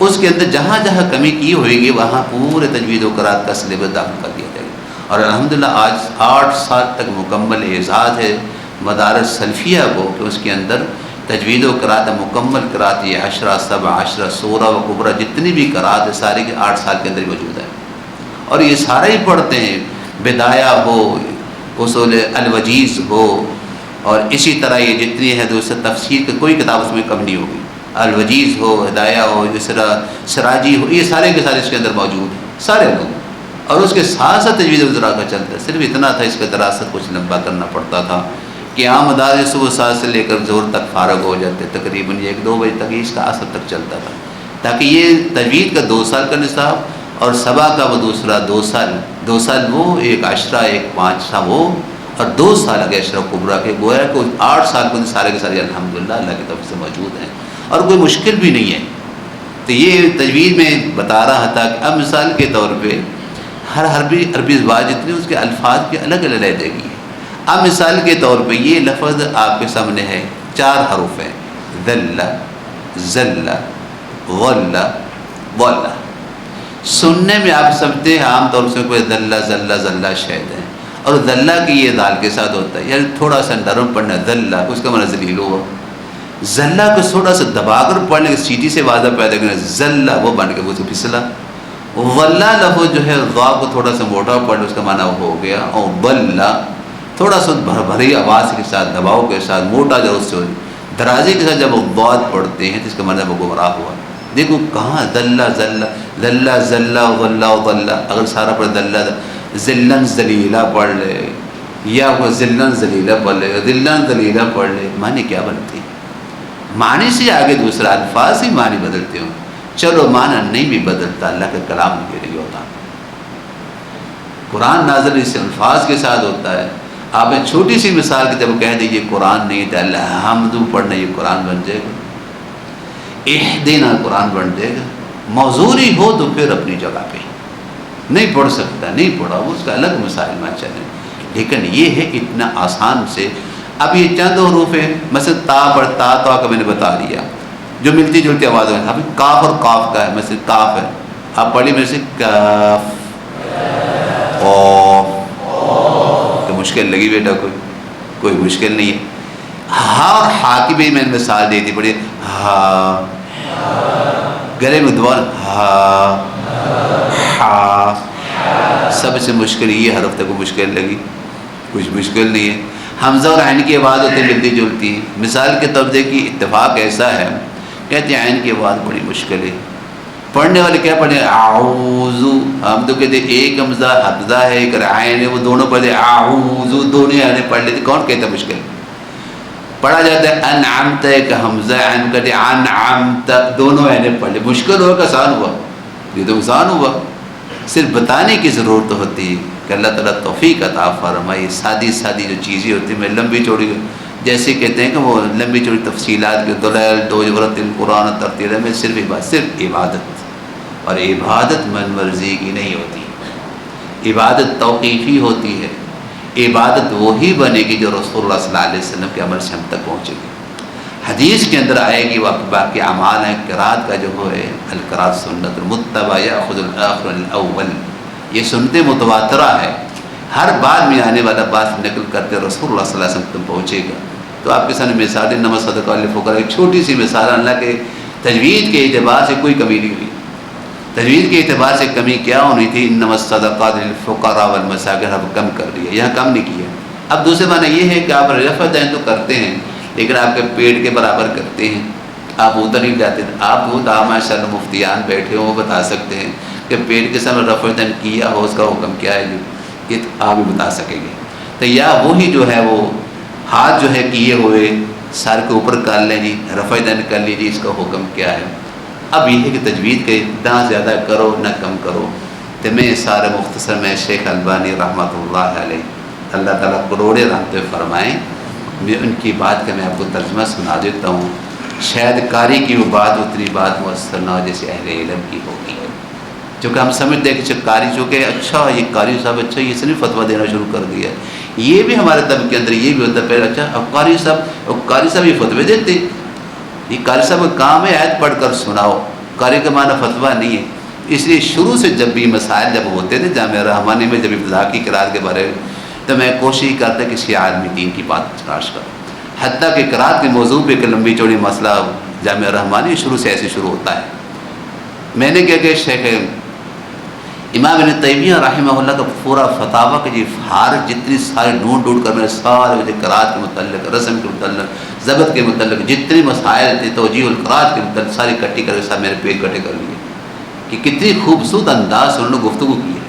اس کے اندر جہاں جہاں کمی کی ہوئے گی وہاں پورے تجوید و قرات کا سلیبس داخل کر دیا جائے گا۔ اور الحمدللہ آج 8 سال تک مکمل اعزاز ہے مدارس سلفیہ کو کہ اس کے اندر تجوید و قرات مکمل قرات، یہ 10 سبع 10 سورہ و کبرى جتنی بھی قرات ہے ساری کے 8 سال کے اندر موجود ہے، اور یہ سارے ہی پڑھتے ہیں، بدایہ ہو، اصول الوجیز ہو، اور اسی طرح یہ جتنی ہے دوسرے تفسیر کی کوئی کتاب اس میں کم نہیں ہوگی، الوجیز ہو، ہدایہ ہو، جس طرح سراجی ہو، یہ سارے کے سارے اس کے اندر موجود ہیں سارے لوگ، اور اس کے ساتھ ساتھ تجوید الذرا کا چلتا ہے۔ صرف اتنا تھا اس کا دراست کچھ لمبا کرنا پڑتا تھا کہ عام مدارس صبح 7 سے لے کر ظہر تک فارغ ہو جاتے، تقریباً 1-2 بجے تک اس کا عصر تک چلتا تھا، تاکہ یہ تجوید کا 2 سال کا نصاب اور سبا کا وہ دوسرا 2 سال، 2 سال وہ، 1 عشرہ 1 5 تھا وہ، اور 2 سال اگے عشرہ کبریٰ کے، گویا کہ 8 سال کو سارے کے سارے الحمدللہ اللہ کی طرف سے موجود ہیں، اور کوئی مشکل بھی نہیں ہے۔ تو یہ تجوید میں بتا رہا تھا کہ اب مثال کے طور پہ ہر عربی زبان جتنی اس کے الفاظ کی الگ الگ علیحدگی ہے۔ اب مثال کے طور پہ یہ لفظ آپ کے سامنے ہے، 4 حروف ہیں، ذل، ذل، غل، ول۔ سننے میں آپ سمجھتے ہیں عام طور سے کوئی ذل ذل ذل شہد ہے، اور ذلہ کی یہ دال کے ساتھ ہوتا ہے، یعنی تھوڑا سا نرم پڑھنا، ذلہ اس کا معنی ذلیل ہوا، ذلہ کو تھوڑا سا دبا کر پڑھنے کے سیٹی سے واضح پیدا کرنا، ذلہ وہ بن کے وہ سے پھسلا۔ ولہ لفظ جو ہے ضا کو تھوڑا سا موٹا پڑھ اس کا معنی ہو گیا، اور بلہ تھوڑا سا بھری آواز کے ساتھ، دباؤ کے ساتھ، موٹا جو اس سے درازی کے ساتھ جب وہ ضاد پڑھتے ہیں تو اس کا معنی وہ گمراہ ہوا۔ دیکھو کہاں ذلہ ذلہ ذلہ ذلہ ولہ ذلہ، اگر سارا پڑھ ذلہ ذلن ذلیلہ پڑھ لے، یا وہ ذلن ذلیلہ پڑھ لے، ذلن ذلیلہ پڑھ لے، معنی کیا بنتی؟ معنی سے آگے دوسرا الفاظ ہی معنی بدلتے ہوں۔ چلو معنی نہیں بھی بدلتا، اللہ کا کلام نہیں ہوتا، قرآن نازل اس الفاظ کے ساتھ ہوتا ہے۔ آپ نے چھوٹی سی مثال کی جب کہہ دیجیے قرآن نہیں تھا، الحمد پڑھنا یہ قرآن بن جائے گا، اہدنا قرآن بن جائے گا۔ موضوعی ہو تو پھر اپنی جگہ پہ، نہیں پڑھ سکتا نہیں پڑھا، اس کا الگ مسائل میں چلے، لیکن یہ ہے اتنا آسان سے۔ اب یہ چند حروف ہیں، مثلا تا پر تا کا میں نے بتا دیا، جو ملتی جلتی آوازیں ہیں۔ ابھی کاف اور قاف کا ہے، مثلا کاف ہے، آپ پڑھی میں سے کاف، تو مشکل لگی بیٹا؟ کوئی مشکل نہیں ہے۔ ہاں اور ہا کی بھی میں نے مثال دی تھی، پڑھیے ہا، گلے میں دوبارہ ہا، ہا، سب سے مشکل یہ حرف تک کو مشکل لگی، کچھ مشکل نہیں ہے۔ حمزہ اور عین کی آواز ہوتی ملتی جلتی، مثال کے طب دیکھیے اتفاق ایسا ہے، کہتے ہیں عین کی آواز بڑی مشکل ہے، پڑھنے والے کیا پڑھیں اعوذ، ہم تو کہتے ہیں ایک حمزہ حمزہ ہے ایک عین ہے، وہ دونوں پڑھتے اعوذ، دونوں عین پڑھ لیتے، کون کہتا ہے مشکل؟ پڑھا جاتا ہے انعمت، ایک حمزہ عین کہتے انعمت، دونوں عین پڑھ لے، مشکل ہوا کہ آسان ہوا؟ یہ تو آسان ہوا، صرف بتانے کی ضرورت ہوتی ہے کہ اللہ تعالیٰ توفیق عطا فرمائے۔ سادی سادی جو چیزیں ہوتی ہیں، میں لمبی چوڑی جیسے کہتے ہیں کہ وہ لمبی چوڑی تفصیلات کے دلائل دوجورت القرآن ترتیل میں صرف عبادت، اور عبادت من مرضی کی نہیں ہوتی، عبادت توقیفی ہوتی ہے، عبادت وہی بنے گی جو رسول اللہ صلی اللہ علیہ وسلم کے عمل سے ہم تک پہنچے گی۔ حدیث کے اندر آئے گی وقت باقی اعمال ہیں، قرات کا جو ہے القرات سنت المتبع یاخذ الاخر الاول، یہ سنت متواترہ ہے، ہر بار میں آنے والا بات نقل کرتے رسول اللہ صلی اللہ علیہ وسلم تک پہنچے گا۔ تو آپ کے سامنے مثال انما الصدقات للفقراء، ایک چھوٹی سی مثال، اللہ کے تجوید کے اعتبار سے کوئی کمی نہیں ہوئی، تجوید کے اعتبار سے کمی کیا ہونی تھی؟ انما الصدقات للفقراء والمساکین، اب کم کر دیا، یہاں کم نہیں کیا۔ اب دوسرے معنی یہ ہے کہ آپ رفع دین تو کرتے ہیں لیکن آپ کے پیٹ کے برابر کرتے ہیں، آپ ادھر نہیں جاتے۔ آپ وہ ماشاء اللہ مفتیان بیٹھے ہوں وہ بتا سکتے ہیں کہ پیٹ کے سامنے رفع دین کیا ہو اس کا حکم کیا ہے، یہ آپ بھی بتا سکیں گے۔ تو یا وہی جو ہے وہ ہاتھ جو ہے کیے ہوئے سر کے اوپر کر لیں جی، رفع دین کر لیجیے، اس کا حکم کیا ہے۔ اب یہ ہے کہ تجوید کے نہ زیادہ کرو نہ کم کرو۔ تو میں سارے مختصر میں شیخ البانی رحمۃ اللہ علیہ، اللہ تعالیٰ کروڑے رحمتیں فرمائیں، میں ان کی بات کا میں آپ کو ترجمہ سنا دیتا ہوں، شاید قاری کی وہ بات اتنی بات مؤثر نہ ہو جیسے اہل علم کی ہوگی، چونکہ ہم سمجھتے ہیں کہ قاری چونکہ اچھا یہ قاری صاحب اچھا یہ اس نے فتویٰ دینا شروع کر دیا، یہ بھی ہمارے طب کے اندر یہ بھی ہوتا ہے پہلے اچھا اب قاری صاحب یہ فتوے دیتے، یہ قاری صاحب کا کام ہے آیت پڑھ کر سناؤ، قاری کا معنی فتویٰ نہیں ہے۔ اس لیے شروع سے جب بھی مسائل جب ہوتے تھے جامعہ رحمانی میں، جب ابتدا کی قرات کے بارے میں، تو میں کوشش کرتا کسی عالمی دین کی بات تلاش کروں، حتیٰ کہ قرات کے موضوع پہ ایک لمبی چوڑی مسئلہ جامعہ رحمانی شروع سے ایسے شروع ہوتا ہے۔ میں نے کیا کہ شیخ امام ابن تیمیہ رحمہ اللہ کا پورا فتاویٰ کا جی فہارس جتنی سارے ڈھونڈ کر میں سارے قرات کے متعلق، رسم کے متعلق، ضبط کے متعلق جتنے مسائل تھے توجیہ القرات کے متعلق ساری اکٹھی کر کے سب میرے پیج کٹے کر لیے کہ کتنی خوبصورت انداز سے انہوں نے گفتگو کی ہے۔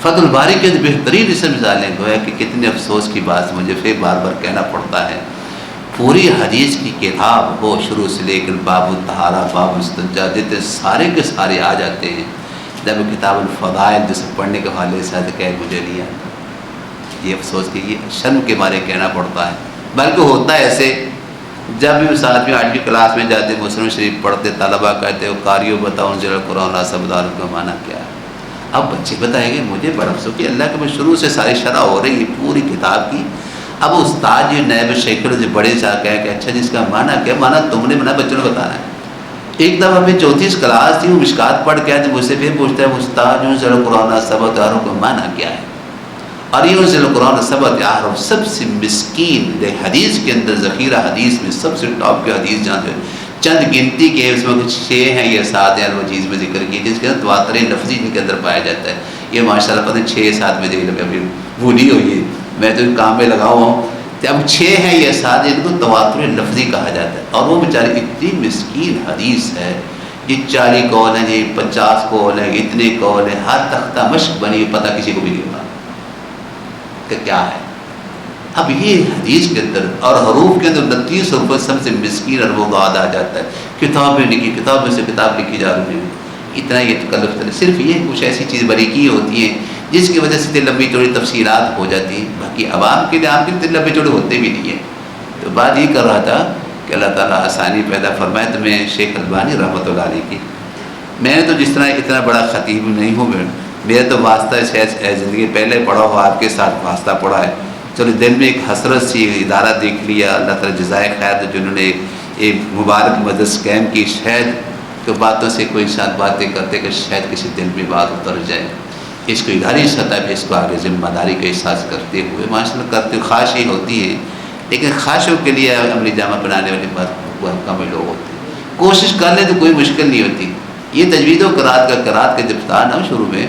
فتح الباری کے بہترین اس مثالیں گویا کہ کتنے افسوس کی بات مجھے پھر بار بار کہنا پڑتا ہے، پوری حدیث کی کتاب ہو شروع سے لے کر باب الطہارہ، باب استنجا جتنے سارے کے سارے آ جاتے ہیں، جب کتاب الفضائل جسے پڑھنے کے حوالے سے کہ مجھے نہیں آتا۔ یہ افسوس کہ یہ شرم کے مارے کہنا پڑتا ہے، بلکہ ہوتا ہے ایسے جب بھی ساتھ میں 8ویں کلاس میں جاتے مسلم شریف پڑھتے طلبہ کہتے ہو قاریو بتاؤ انزل القرآن سبدار کا معنی کیا ہے۔ اب بچے بتائیں گے، مجھے بڑا افسوس کہ اللہ کے میں شروع سے ساری شرح ہو رہی ہے پوری کتاب کی، اب استاد یہ نائب شیخ جو بڑے صاحب کہے کہ اچھا جس کا معنی کیا، معنی تم نے بنا بچوں نے بتانا ہے۔ ایک دفعہ ہمیں 34 کلاس تھی، وہ مشکات پڑھ کے آئے، مجھ سے پھر پوچھتا ہے استاد انزل القرآن سبداروں کا معنی کیا ہے؟ اور یہ انزل القرآن سبت عارف سب سے مسکین حدیث کے اندر ذخیرہ حدیث میں سب سے ٹاپ کے حدیث جانتے ہیں، چند گنتی کے اس میں کچھ 6 ہیں یا 7 ہیں الوجیز میں ذکر کی جس کے اندر تواتر لفظی ان کے اندر پایا جاتا ہے۔ یہ ماشاءاللہ پتہ 6-7 میں دیکھ لو ابھی بھولی ہوئی ہے، میں تو کام میں لگا ہوا ہوں، اب 6 ہیں یا 7 ان کو تواتر لفظی کہا جاتا ہے۔ اور وہ بیچارے اتنی مسکین حدیث ہے، یہ 40 قول ہیں، یہ 50 قول ہیں، اتنے قول ہیں، ہر تختہ مشق بنی پتہ کسی کو بھی نہیں ہوتا کہ کیا ہے۔ اب یہ حدیث کے اندر اور حروف کے اندر 29 حروف سب سے مسکین اور وہ بعد آ جاتا ہے، کتابیں لکھی، کتاب میں سے کتاب لکھی جا رہی ہے، اتنا یہ تکلف ہے۔ صرف یہ کچھ ایسی چیز باریکی ہوتی ہیں جس کی وجہ سے اتنی لمبی چوڑی تفصیلات ہو جاتی ہیں، باقی عوام کے لیے عام کے اتنے لمبے چوڑے ہوتے بھی نہیں ہیں۔ تو بات یہ کر رہا تھا کہ اللہ تعالیٰ آسانی پیدا فرمائے۔ تو میں شیخ البانی رحمۃ اللہ علیہ کی، میں تو جس طرح اتنا بڑا خطیب نہیں ہوں، میرا تو واسطہ زندگی پہلے پڑھا ہوا آپ کے ساتھ واسطہ پڑھا ہے، چلو دل میں ایک حسرت سی ادارہ دیکھ لیا، اللہ تعالیٰ جزائے خیر جنہوں نے ایک مبارک مدرسہ قائم کی، شاید تو باتوں سے کوئی انسان باتیں کرتے کہ شاید کسی دل میں بات اتر جائے، اس کو اداری سطح پہ اس کو آگے ذمہ داری کا احساس کرتے ہوئے ماشاءاللہ کرتے خواہش ہی ہوتی ہے، لیکن خواہشوں کے لیے عملی جامہ بنانے والی بات کم ہی لوگ ہوتے ہیں، کوشش کر لیں تو کوئی مشکل نہیں ہوتی۔ یہ تجوید و قرات کا جب تھا نا شروع میں،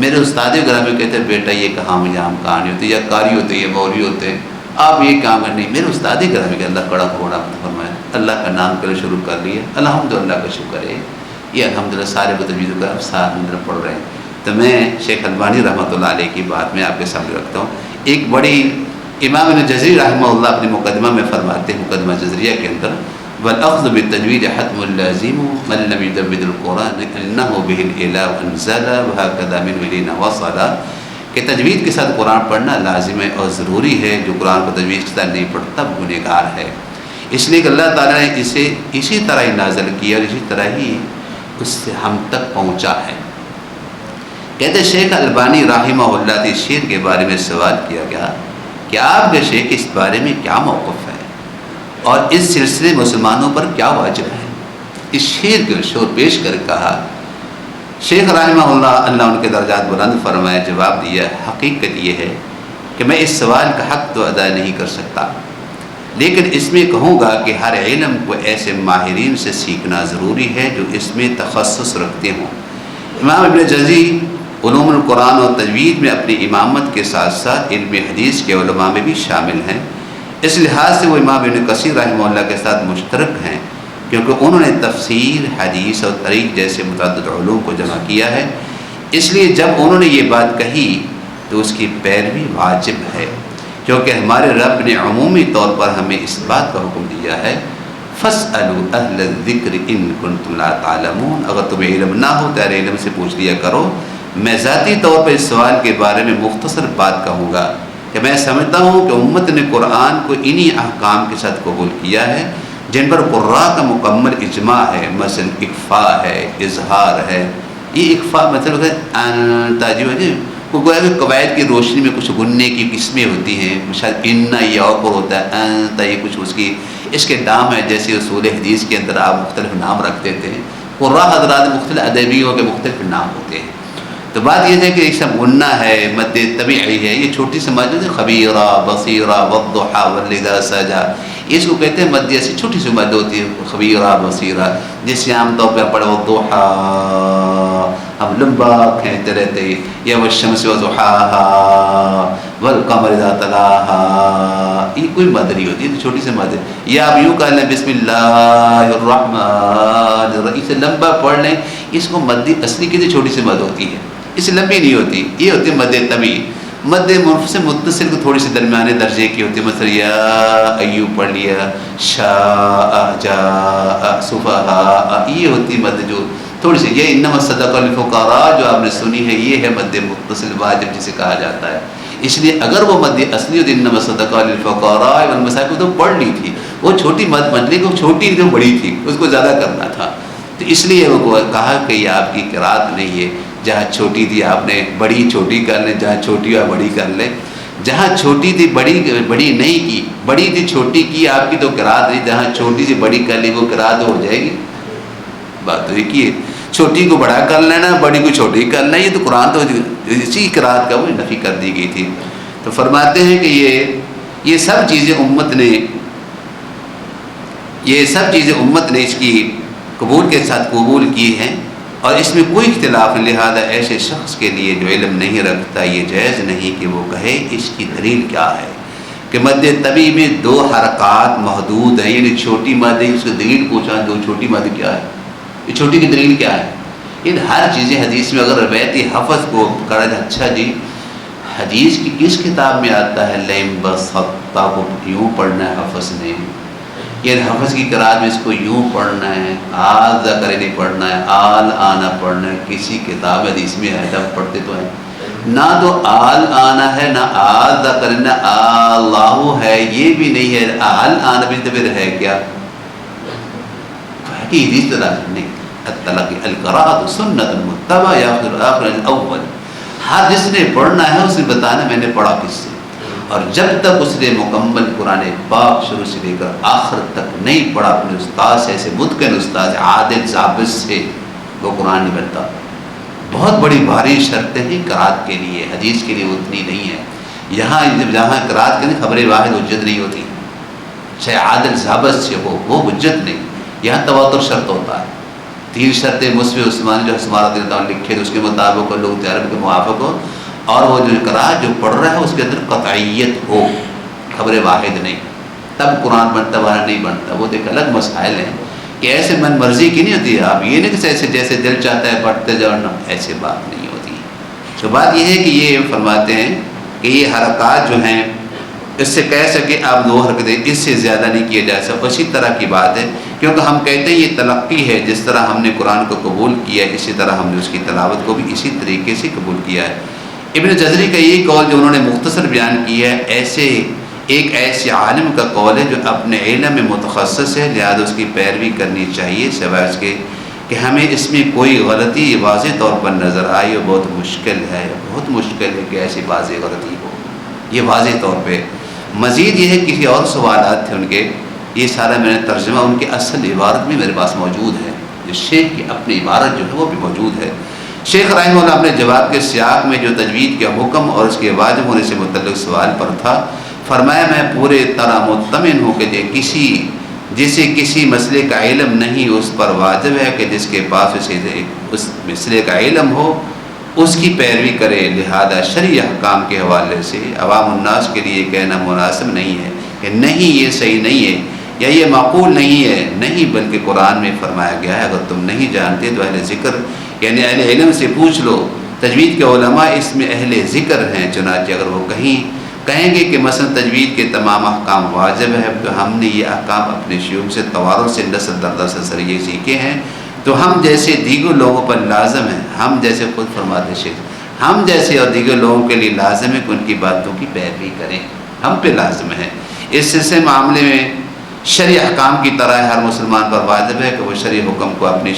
میرے استاد گرامی کہتے ہیں بیٹا یہ کہاں یہاں کہانی ہوتی ہے، یا قاری ہوتے یا مولوی ہوتے، آپ یہ کام نہیں۔ میرے استاد گرامی کہ اللہ کڑا کھوڑا فرمایا، اللہ کا نام کرے شروع کر لیا، الحمدللہ کا شکر ہے، یہ الحمدللہ سارے تجوید و قرات ساتھ اندر پڑھ رہے ہیں۔ تو میں شیخ البانی رحمۃ اللہ علیہ کی بات میں آپ کے سامنے رکھتا ہوں۔ ایک بڑی امام ابن جزری رحمہ اللہ اپنے مقدمہ میں فرماتے ہیں، مقدمہ جزریہ کے اندر، والأخذ بالتجوید حتم اللازم من لم يدبد القرآن انه به الإله انزل وهكذا من إلينا وصل، کہ تجوید کے ساتھ قرآن پڑھنا لازم ہے اور ضروری ہے، جو قرآن کو تجوید کے ساتھ نہیں پڑھتا گنہگار ہے، اس لیے کہ اللہ تعالیٰ نے اسے اسی طرح ہی نازل کیا اور اسی طرح ہی اس سے ہم تک پہنچا ہے۔ کہتے شیخ البانی رحمہ اللہ کے شعر کے بارے میں سوال کیا گیا کہ آپ کے شیخ اس بارے میں کیا موقف ہے اور اس سلسلے مسلمانوں پر کیا واجب ہے؟ اس شعر کے شور پیش کر کہا، شیخ رحمہ اللہ ان کے درجات بلند فرمائے، جواب دیا، حقیقت یہ ہے کہ میں اس سوال کا حق تو ادا نہیں کر سکتا، لیکن اس میں کہوں گا کہ ہر علم کو ایسے ماہرین سے سیکھنا ضروری ہے جو اس میں تخصص رکھتے ہوں۔ امام ابن جزری علوم القرآن اور تجوید میں اپنی امامت کے ساتھ ساتھ علم حدیث کے علماء میں بھی شامل ہیں، اس لحاظ سے وہ امام ابن کثیر رحمہ اللہ کے ساتھ مشترک ہیں، کیونکہ انہوں نے تفسیر، حدیث اور طریق جیسے متعدد علوم کو جمع کیا ہے، اس لیے جب انہوں نے یہ بات کہی تو اس کی پیروی واجب ہے، کیونکہ ہمارے رب نے عمومی طور پر ہمیں اس بات کا حکم دیا ہے، فَاسْأَلُوا أَهْلَ الذِّكْرِ إِن كُنتُمْ لَا تَعْلَمُونَ، اگر تمہیں علم نہ ہو تو اہل علم سے پوچھ لیا کرو۔ میں ذاتی طور پر اس سوال کے بارے میں مختصر بات کہوں گا کہ میں سمجھتا ہوں کہ امت نے قرآن کو انہی احکام کے ساتھ قبول کیا ہے جن پر قراء کا مکمل اجماع ہے، مثلا اکفاء ہے، اظہار ہے۔ یہ اکفاء مطلب ہے کو گویا کہ قواعد کی روشنی میں کچھ گننے کی قسمیں ہوتی ہیں، شاید انا یا اوپر ہوتا ہے، انتا یہ کچھ اس کے نام ہے، جیسے اصول حدیث کے اندر آپ مختلف نام رکھتے تھے، قراء حضرات مختلف ادبیوں کے مختلف نام ہوتے ہیں۔ تو بات یہ ہے کہ ایک سب غنہ ہے، مد طبیعی ہے، یہ چھوٹی سی مد ہے، خبیرہ، بصیرہ، والضحیٰ والإذا سجى، اس کو کہتے ہیں مد، ایسی چھوٹی سی مد ہوتی ہے، خبیرہ، بصیرہ، جس سے عام طور پہ پڑھو والضحیٰ، ہم لمبا کھینچتے رہتے ہیں، یا والشمس وضحاہا والقمر اذا تلاہا، یہ کوئی مد نہیں ہوتی، یہ چھوٹی سی مد ہے. یا آپ یوں کہہ لیں بسم اللہ الرحمن الرحیم، اسے لمبا پڑھ لیں. اس کو مد اصلی کی چھوٹی سی مد ہوتی ہے، اس سے لمبی نہیں ہوتی. یہ ہوتی ہے مد طبیعی. مد منفصل سے متصل کو تھوڑی سی درمیانے درجے کی ہوتی ہے. مثلا یا ایوب پڑھ لیا، شاء جاء سفہاء، یہ ہوتی مد جو تھوڑی سی. یہ انما الصدقۃ للفقراء جو آپ نے سنی ہے، یہ ہے مد متصل واجب جسے کہا جاتا ہے. اس لیے اگر وہ مد اصلی ہوتی انما الصدقۃ للفقراء والمساکین تو پڑھ لی تھی، وہ چھوٹی مد مجلی کو چھوٹی جو بڑی تھی اس کو زیادہ کرنا تھا. تو اس لیے وہ کہا کہ یہ آپ کی قرات نہیں ہے. جہاں چھوٹی تھی آپ نے بڑی چھوٹی کر لیں، جہاں چھوٹی ہوا بڑی کر لیں. جہاں چھوٹی تھی بڑی نہیں کی، بڑی تھی چھوٹی کی، آپ کی تو قرات نہیں. جہاں چھوٹی سی بڑی کر لی وہ قرات ہو جائے گی. بات تو ایک ہی ہے، چھوٹی کو بڑا کر لینا، بڑی کو چھوٹی کر لینا. یہ تو قرآن تو اسی قرات کا وہ نفی کر دی گئی تھی. تو فرماتے ہیں کہ یہ سب چیزیں امت نے اس کی قبول کے ساتھ قبول کی ہیں، اور اس میں کوئی اختلاف نہیں. لہذا ایسے شخص کے لیے جو علم نہیں رکھتا یہ جائز نہیں کہ وہ کہے اس کی دلیل کیا ہے. کہ مد طبیعی میں 2 حرکات محدود ہیں، یعنی چھوٹی مد ہے، اس کی دلیل پوچھا دو چھوٹی مد کیا ہے، یہ چھوٹی کی دلیل کیا ہے. ان ہر چیزیں حدیث میں اگر روایتی حفظ کو کرا جائے، اچھا جی حدیث کی کس کتاب میں آتا ہے لیم بسطہ کو یوں پڑھنا ہے حفظ نے، یہ حفظ کی قرات میں اس کو یوں پڑھنا ہے، آل ذکر نہیں پڑھنا ہے، آل آنا پڑھنا ہے. کسی کتاب حدیث میں ہے تب پڑھتے تو ہیں، نہ تو آل آنا ہے، نہ آل ذکر، نہ اللہ ہے، یہ بھی نہیں ہے. آل آنا بھی تو پھر ہے کیا؟ کہ حدیث نہیں. التلقی القراءۃ سنت المتبع یاخذ آخر الاول. ہر جس نے پڑھنا ہے اس نے بتانا میں نے پڑھا کس سے، اور جب تک اس نے مکمل قرآن پاک شروع سے لے کر آخر تک نہیں پڑھا اپنے استاد سے، ایسے متقن استاد عادل ضابط سے، وہ قرآن نہیں بنتا. بہت بڑی بھاری شرطیں ہیں قرات کے لیے، حدیث کے لیے اتنی نہیں ہے. جہاں قرات کے لیے خبر واحد حجت نہیں ہوتی، چاہے عادل ضابط سے ہو وہ حجت نہیں. یہاں تواتر شرط ہوتا ہے. 3 شرطیں مصحف عثمانی جو ہمارا دل لکھے تو اس کے مطابق لوگ عرب کے موافق ہو، اور وہ جو قرات جو پڑھ رہا ہے اس کے اندر قطعیت ہو، خبر واحد نہیں، تب قرآن بنتا ورنہ نہیں بنتا. وہ ایک الگ مسائل ہیں کہ ایسے من مرضی کی نہیں ہوتی. آپ یہ نہیں کہ جیسے دل چاہتا ہے پڑھتے جاؤ، نہ ایسے بات نہیں ہوتی. تو بات یہ ہے کہ یہ فرماتے ہیں کہ یہ حرکات جو ہیں اس سے کہہ سکے آپ 2 حرکتیں، اس سے زیادہ نہیں کیے جا سکتے. اسی طرح کی بات ہے، کیونکہ ہم کہتے ہیں یہ تلقی ہے. جس طرح ہم نے قرآن کو قبول کیا ہے اسی طرح ہم نے اس کی تلاوت کو بھی اسی طریقے سے قبول کیا ہے. ابن جزری کا یہ قول جو انہوں نے مختصر بیان کیا ہے، ایسے عالم کا قول ہے جو اپنے علم میں متخصص ہے، لہذا اس کی پیروی کرنی چاہیے، سوائے اس کے کہ ہمیں اس میں کوئی غلطی واضح طور پر نظر آئی. اور بہت مشکل ہے کہ ایسی واضح غلطی ہو، یہ واضح طور پہ. مزید یہ ہے کسی اور سوالات تھے ان کے، یہ سارا میں نے ترجمہ ان کے اصل عبارت میں میرے پاس موجود ہے. جو شیخ کی اپنی عبارت جو ہے وہ بھی موجود ہے. شیخ رحمہ اللہ اپنے جواب کے سیاق میں جو تجوید کا حکم اور اس کے واجب ہونے سے متعلق سوال پر تھا، فرمایا میں پورے طرح مطمئن ہوں کہ جسے کسی مسئلے کا علم نہیں اس پر واجب ہے کہ جس کے پاس اس مسئلے کا علم ہو اس کی پیروی کرے. لہذا شرعی احکام کے حوالے سے عوام الناس کے لیے کہنا مناسب نہیں ہے کہ نہیں یہ صحیح نہیں ہے یا یہ معقول نہیں ہے. نہیں، بلکہ قرآن میں فرمایا گیا ہے اگر تم نہیں جانتے تو اہل ذکر یعنی اہل علم سے پوچھ لو. تجوید کے علماء اس میں اہل ذکر ہیں. چنانچہ اگر وہ کہیں گے کہ مثلا تجوید کے تمام احکام واجب ہے، تو ہم نے یہ احکام اپنے شیوخ سے توارث سے نسل در نسل ذریعے سیکھے ہیں، تو ہم جیسے دیگر لوگوں پر لازم ہے، ہم جیسے خود فرماتے شیخ، ہم جیسے اور دیگر لوگوں کے لیے لازم ہے کہ ان کی باتوں کی پیروی کریں. ہم پہ لازم ہے. اس سلسلے معاملے میں شرعی احکام کی طرح ہر مسلمان پر واجب ہے کہ وہ شرعی حکم کو اپنی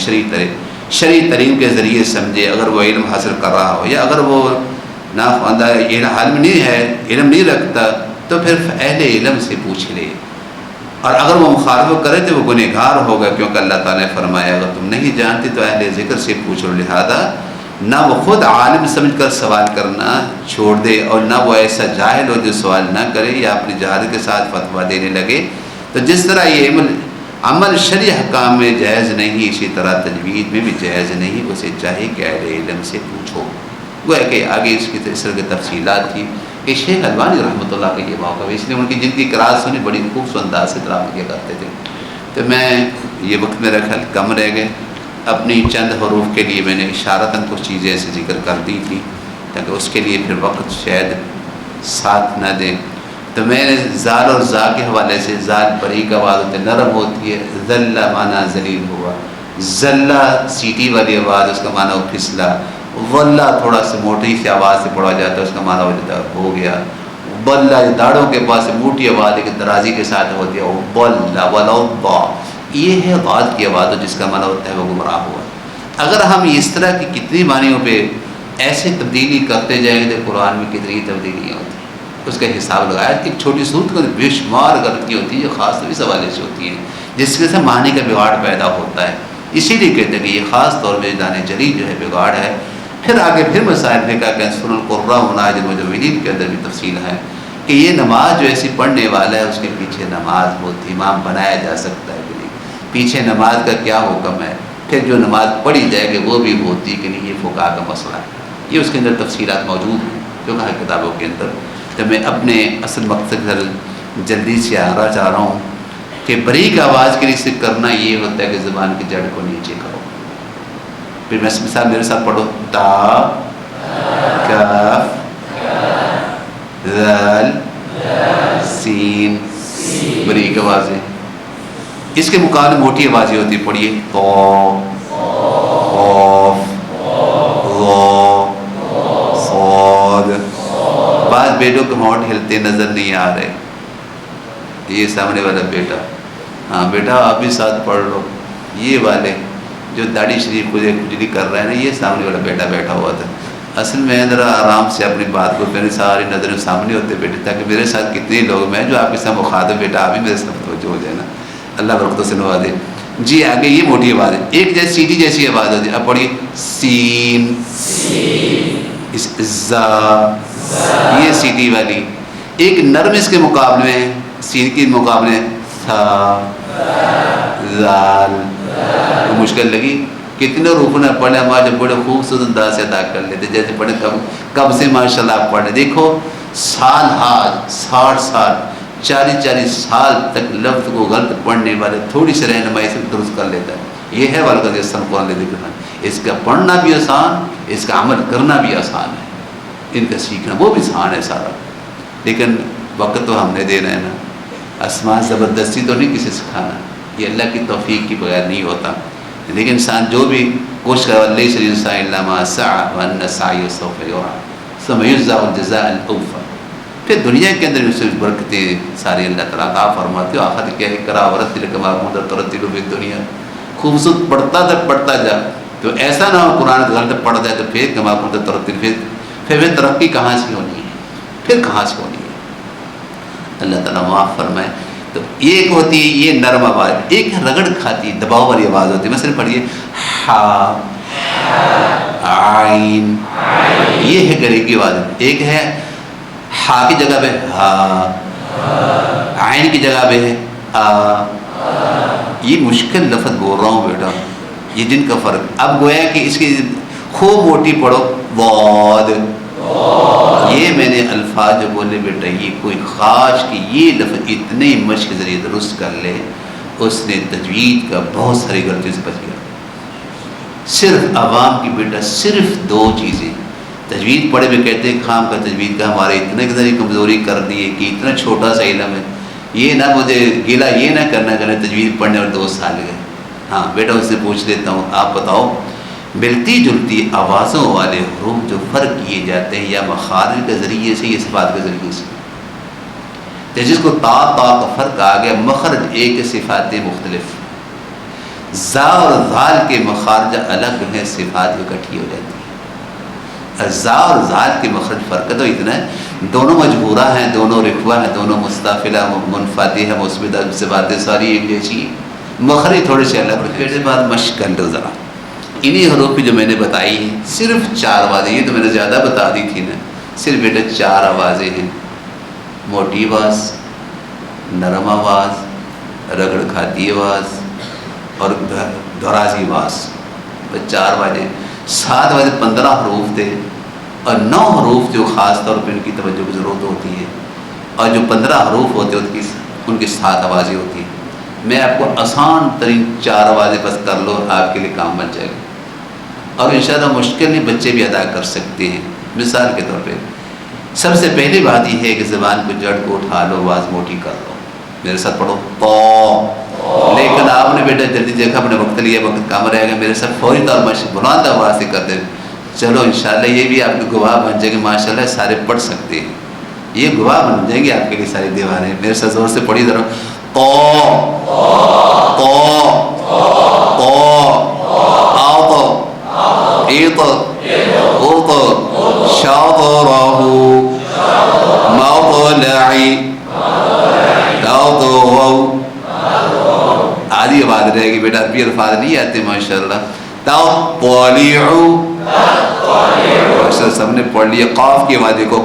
شرعی ترین کے ذریعے سمجھے. اگر وہ علم حاصل کر رہا ہو یا اگر وہ ناخواندہ علم نہیں رکھتا تو پھر اہل علم سے پوچھ لے، اور اگر وہ مخالفت کرے تو وہ گنہگار ہوگا، کیونکہ اللہ تعالیٰ نے فرمایا اگر تم نہیں جانتے تو اہل ذکر سے پوچھو. لہذا نہ وہ خود عالم سمجھ کر سوال کرنا چھوڑ دے، اور نہ وہ ایسا جاہل ہو جو سوال نہ کرے یا اپنی جہالت کے ساتھ فتویٰ دینے لگے. تو جس طرح یہ عمل شرعی حکام میں جائز نہیں، اسی طرح تجوید میں بھی جائز نہیں، اسے چاہے کہ اہل علم سے پوچھو۔ گویا کہ آگے اس طرح کی تفصیلات تھی کہ شیخ البانی رحمۃ اللہ کا یہ موقع ہے، اس لیے ان کی جن کی قرأت سنی بڑی خوبصورت انداز سے تلاوت کیا کرتے تھے۔ تو میں یہ وقت میرا خیال کم رہ گئے، اپنی چند حروف کے لیے میں نے اشارتاً کچھ چیزیں ایسے ذکر کر دی تھی تاکہ اس کے لیے پھر وقت شاید ساتھ نہ دے۔ تو میں نے زال اور زا کے حوالے سے، زال باریک آواز ہوتی ہے، نرم ہوتی ہے، ذلہ معنی ذلیل ہوا، ذلہ سیٹی والی آواز اس کا معنی وہ پھسلا، واللہ تھوڑا سا موٹی سی آواز سے پڑھا جاتا ہے اس کا معنی ہو جاتا ہے ہو گیا، بلہ داڑھوں کے پاس موٹی آواز لیکن درازی کے ساتھ ہوتی ہے وہ بلہ ولوبا، یہ ہے غاد کی آواز جس کا معنی ہوتا ہے وہ گمراہ ہوا۔ اگر ہم اس طرح کی کتنی معنیوں پہ ایسے تبدیلی کرتے جائیں گے تو قرآن میں کتنی تبدیلیاں ہوتی ہیں، اس کا حساب لگایا۔ ایک چھوٹی صورت کو بے شمار غلطی ہوتی ہے جو خاص طور اس حوالے سے ہوتی ہیں جس کے سے معنی کا بگاڑ پیدا ہوتا ہے، اسی لیے کہتے ہیں کہ یہ خاص طور پہ دان جلی جو ہے بگاڑ ہے۔ پھر آگے پھر مسائل فقہ کے سنن القراء مناج المجودین کے اندر بھی تفصیل ہے کہ یہ نماز جو ایسی پڑھنے والا ہے اس کے پیچھے نماز ہوتی، امام بنایا جا سکتا ہے کہ نہیں، پیچھے نماز کا کیا حکم ہے، پھر جو نماز پڑھی جائے گی وہ بھی ہوتی کہ نہیں، یہ فقہاء کا مسئلہ ہے، یہ اس کے اندر تفصیلات موجود ہیں جو کہا کتابوں کے اندر۔ تو میں اپنے اصل مقصد جلدی سے آنا چاہ رہا ہوں کہ باریک آواز کے لیے سے کرنا یہ ہوتا ہے کہ زبان کی جڑ کو نیچے کرو۔ پھر میں مثال میرے ساتھ پڑھو، تا کاف ذال سین، باریک آوازیں۔ اس کے مقابلے موٹی آوازیں ہوتی، پڑھیے تو قاف غا صاد۔ بعض بیٹوں کے ہونٹ ہلتے نظر نہیں آ رہے، یہ سامنے والا بیٹا، ہاں بیٹا آپ بھی ساتھ پڑھ لو، یہ والے جو داڑھی شریف کجلی کر رہے ہیں نا، یہ سامنے والا بیٹا بیٹھا ہوا تھا۔ اصل میں ذرا آرام سے اپنی بات کو، میری ساری نظریں سامنے ہوتے بیٹے تاکہ میرے ساتھ کتنے لوگ میں جو آپ کے ساتھ مخاطب، بیٹا آپ بھی میرے ساتھ توجہ ہو جائے نا، اللہ برکتوں سے نواز دے۔ جی آگے یہ موٹی آواز ہے، ایک جیسی سیٹی جیسی آواز ہوتی ہے، اب پڑھیے سین، زا، یہ سیٹی والی۔ ایک نرم اس کے مقابلے میں، سین کے مقابلے تھا زال، مشکل لگی، کتنے روح نہ پڑھے ہم آج بڑے خوبصورت انداز سے ادا کر لیتے، جیسے پڑھے کب سے ماشاءاللہ آپ پڑھ رہے۔ دیکھو سال ہاتھ 60 سال 40 سال تک لفظ کو غلط پڑھنے والے تھوڑی سی رہنمائی سے درست کر لیتا ہے، یہ ہے والد یسن قرآن ذکر۔ اس کا پڑھنا بھی آسان، اس کا عمل کرنا بھی آسان ہے، ان کا سیکھنا وہ بھی آسان ہے سارا، لیکن وقت تو ہم نے دینا ہے نا، اسماء زبردستی تو نہیں کسی سکھانا، یہ اللہ کی توفیق کی بغیر نہیں ہوتا۔ لیکن انسان جو بھی کوشش کرے، لیس الانسان الا ما سعى وان سعيه سوف يرى ثم يجزى الجزاء الاوفى۔ پھر دنیا کے اندر اس برکتیں ساری اللہ تعالیٰ عطا فرماتے ہو، آخر کیا ہے، کرا ورتل کما كنت ترتل في الدنيا، خوبصورت پڑھتا جا، تو ایسا نہ ہو قرآن غلط پڑھ جائے تو پھر کما كنت ترتل، پھر ترقی کہاں سے ہونی ہے، پھر کہاں سے ہونی ہے، اللہ تعالیٰ معاف فرمائے۔ تو ایک ہوتی ہے یہ نرم آواز، ایک رگڑ کھاتی دباؤ والی آواز ہوتی ہے، مثلا پڑھیے ہا عین، یہ ہے گلے کی آواز۔ ایک ہے ہا کی جگہ پہ ہا، عین کی جگہ پہ ہے آ، یہ مشکل لفظ بول رہا ہوں بیٹا، یہ جن کا فرق۔ اب گویا کہ اس کی خوب موٹی پڑھو واد، یہ میں نے الفاظ جو بولے بیٹا، یہ کوئی خاص کہ یہ لفظ اتنے مشق ذریعے درست کر لے، اس نے تجوید کا بہت ساری غلطیوں سے بچ گیا۔ صرف عوام کی بیٹا صرف 2 چیزیں تجوید پڑھے ہوئے کہتے ہیں خام کا تجوید کا ہمارے اتنے ذریعے کمزوری کر دی ہے کہ اتنا چھوٹا سا علم ہے، یہ نہ مجھے گلا یہ نہ کرنا کہ تجوید پڑھنے اور 2 سال گئے۔ ہاں بیٹا اس سے پوچھ لیتا ہوں، آپ بتاؤ ملتی جلتی آوازوں والے حروف جو فرق کیے جاتے ہیں یا مخارج کے ذریعے سے یا صفات کے ذریعے سے، تو جس کو تا کا فرق آ گیا، مخرج ایک صفات مختلف، زا اور ذال کے مخارج الگ ہیں، صفات اکٹھی ہو جاتی ہیں۔ زا اور ذال کے مخرج فرق تو اتنا ہے، دونوں مجبورہ ہیں، دونوں رخوہ ہیں، دونوں مستفلہ منفاتح ہے، مثبتہ صفات ساری ایک جیسی، مخرج تھوڑے سے الگ رکھے۔ اس کے بعد مشق کر لو ذرا، انہی حروف جو میں نے بتائی ہیں، صرف 4 آوازیں، یہ تو میں نے زیادہ بتا دی تھی نا، صرف بیٹا 4 آوازیں ہیں، موٹی آواز، نرم آواز، رگڑ کھاتی آواز اور دورازی آواز. 4 بجے 7 بجے 15 حروف تھے اور 9 حروف جو خاص طور پہ ان کی توجہ کی ضرورت ہوتی ہے, اور جو 15 حروف ہوتے ہیں ان کی 7 آوازیں ہوتی ہیں. میں آپ کو آسان ترین 4 آوازیں بس کر لو, آپ کے لیے کام بن جائے گا, اور انشاءاللہ مشکل نہیں بچے بھی ادا کر سکتے ہیں. مثال کے طور پہ سب سے پہلی بات یہ ہے کہ زبان کو جڑ کو اٹھا لو, آواز موٹی کر لو. میرے ساتھ پڑھو تو. لیکن آپ نے بیٹا جلدی دیکھا, اپنے وقت لیا, وقت کام رہے گا, میرے ساتھ فوری طور پر بلند آواز سے کر دیں. چلو انشاءاللہ یہ بھی آپ کے گواہ بن جائے گا, ماشاءاللہ سارے پڑھ سکتے ہیں, یہ گواہ بن جائیں گے آپ کے لیے ساری دیواریں. میرے ساتھ زور سے پڑھی ذرا. تو ایط اوط شاطرہ مطلعی تضو. آدھی آواز رہے گی بیٹا, عربی الفاظ نہیں آتے ماشاءاللہ. تطلعو سب نے پڑھ لیا. قاف کی آواز دیکھو,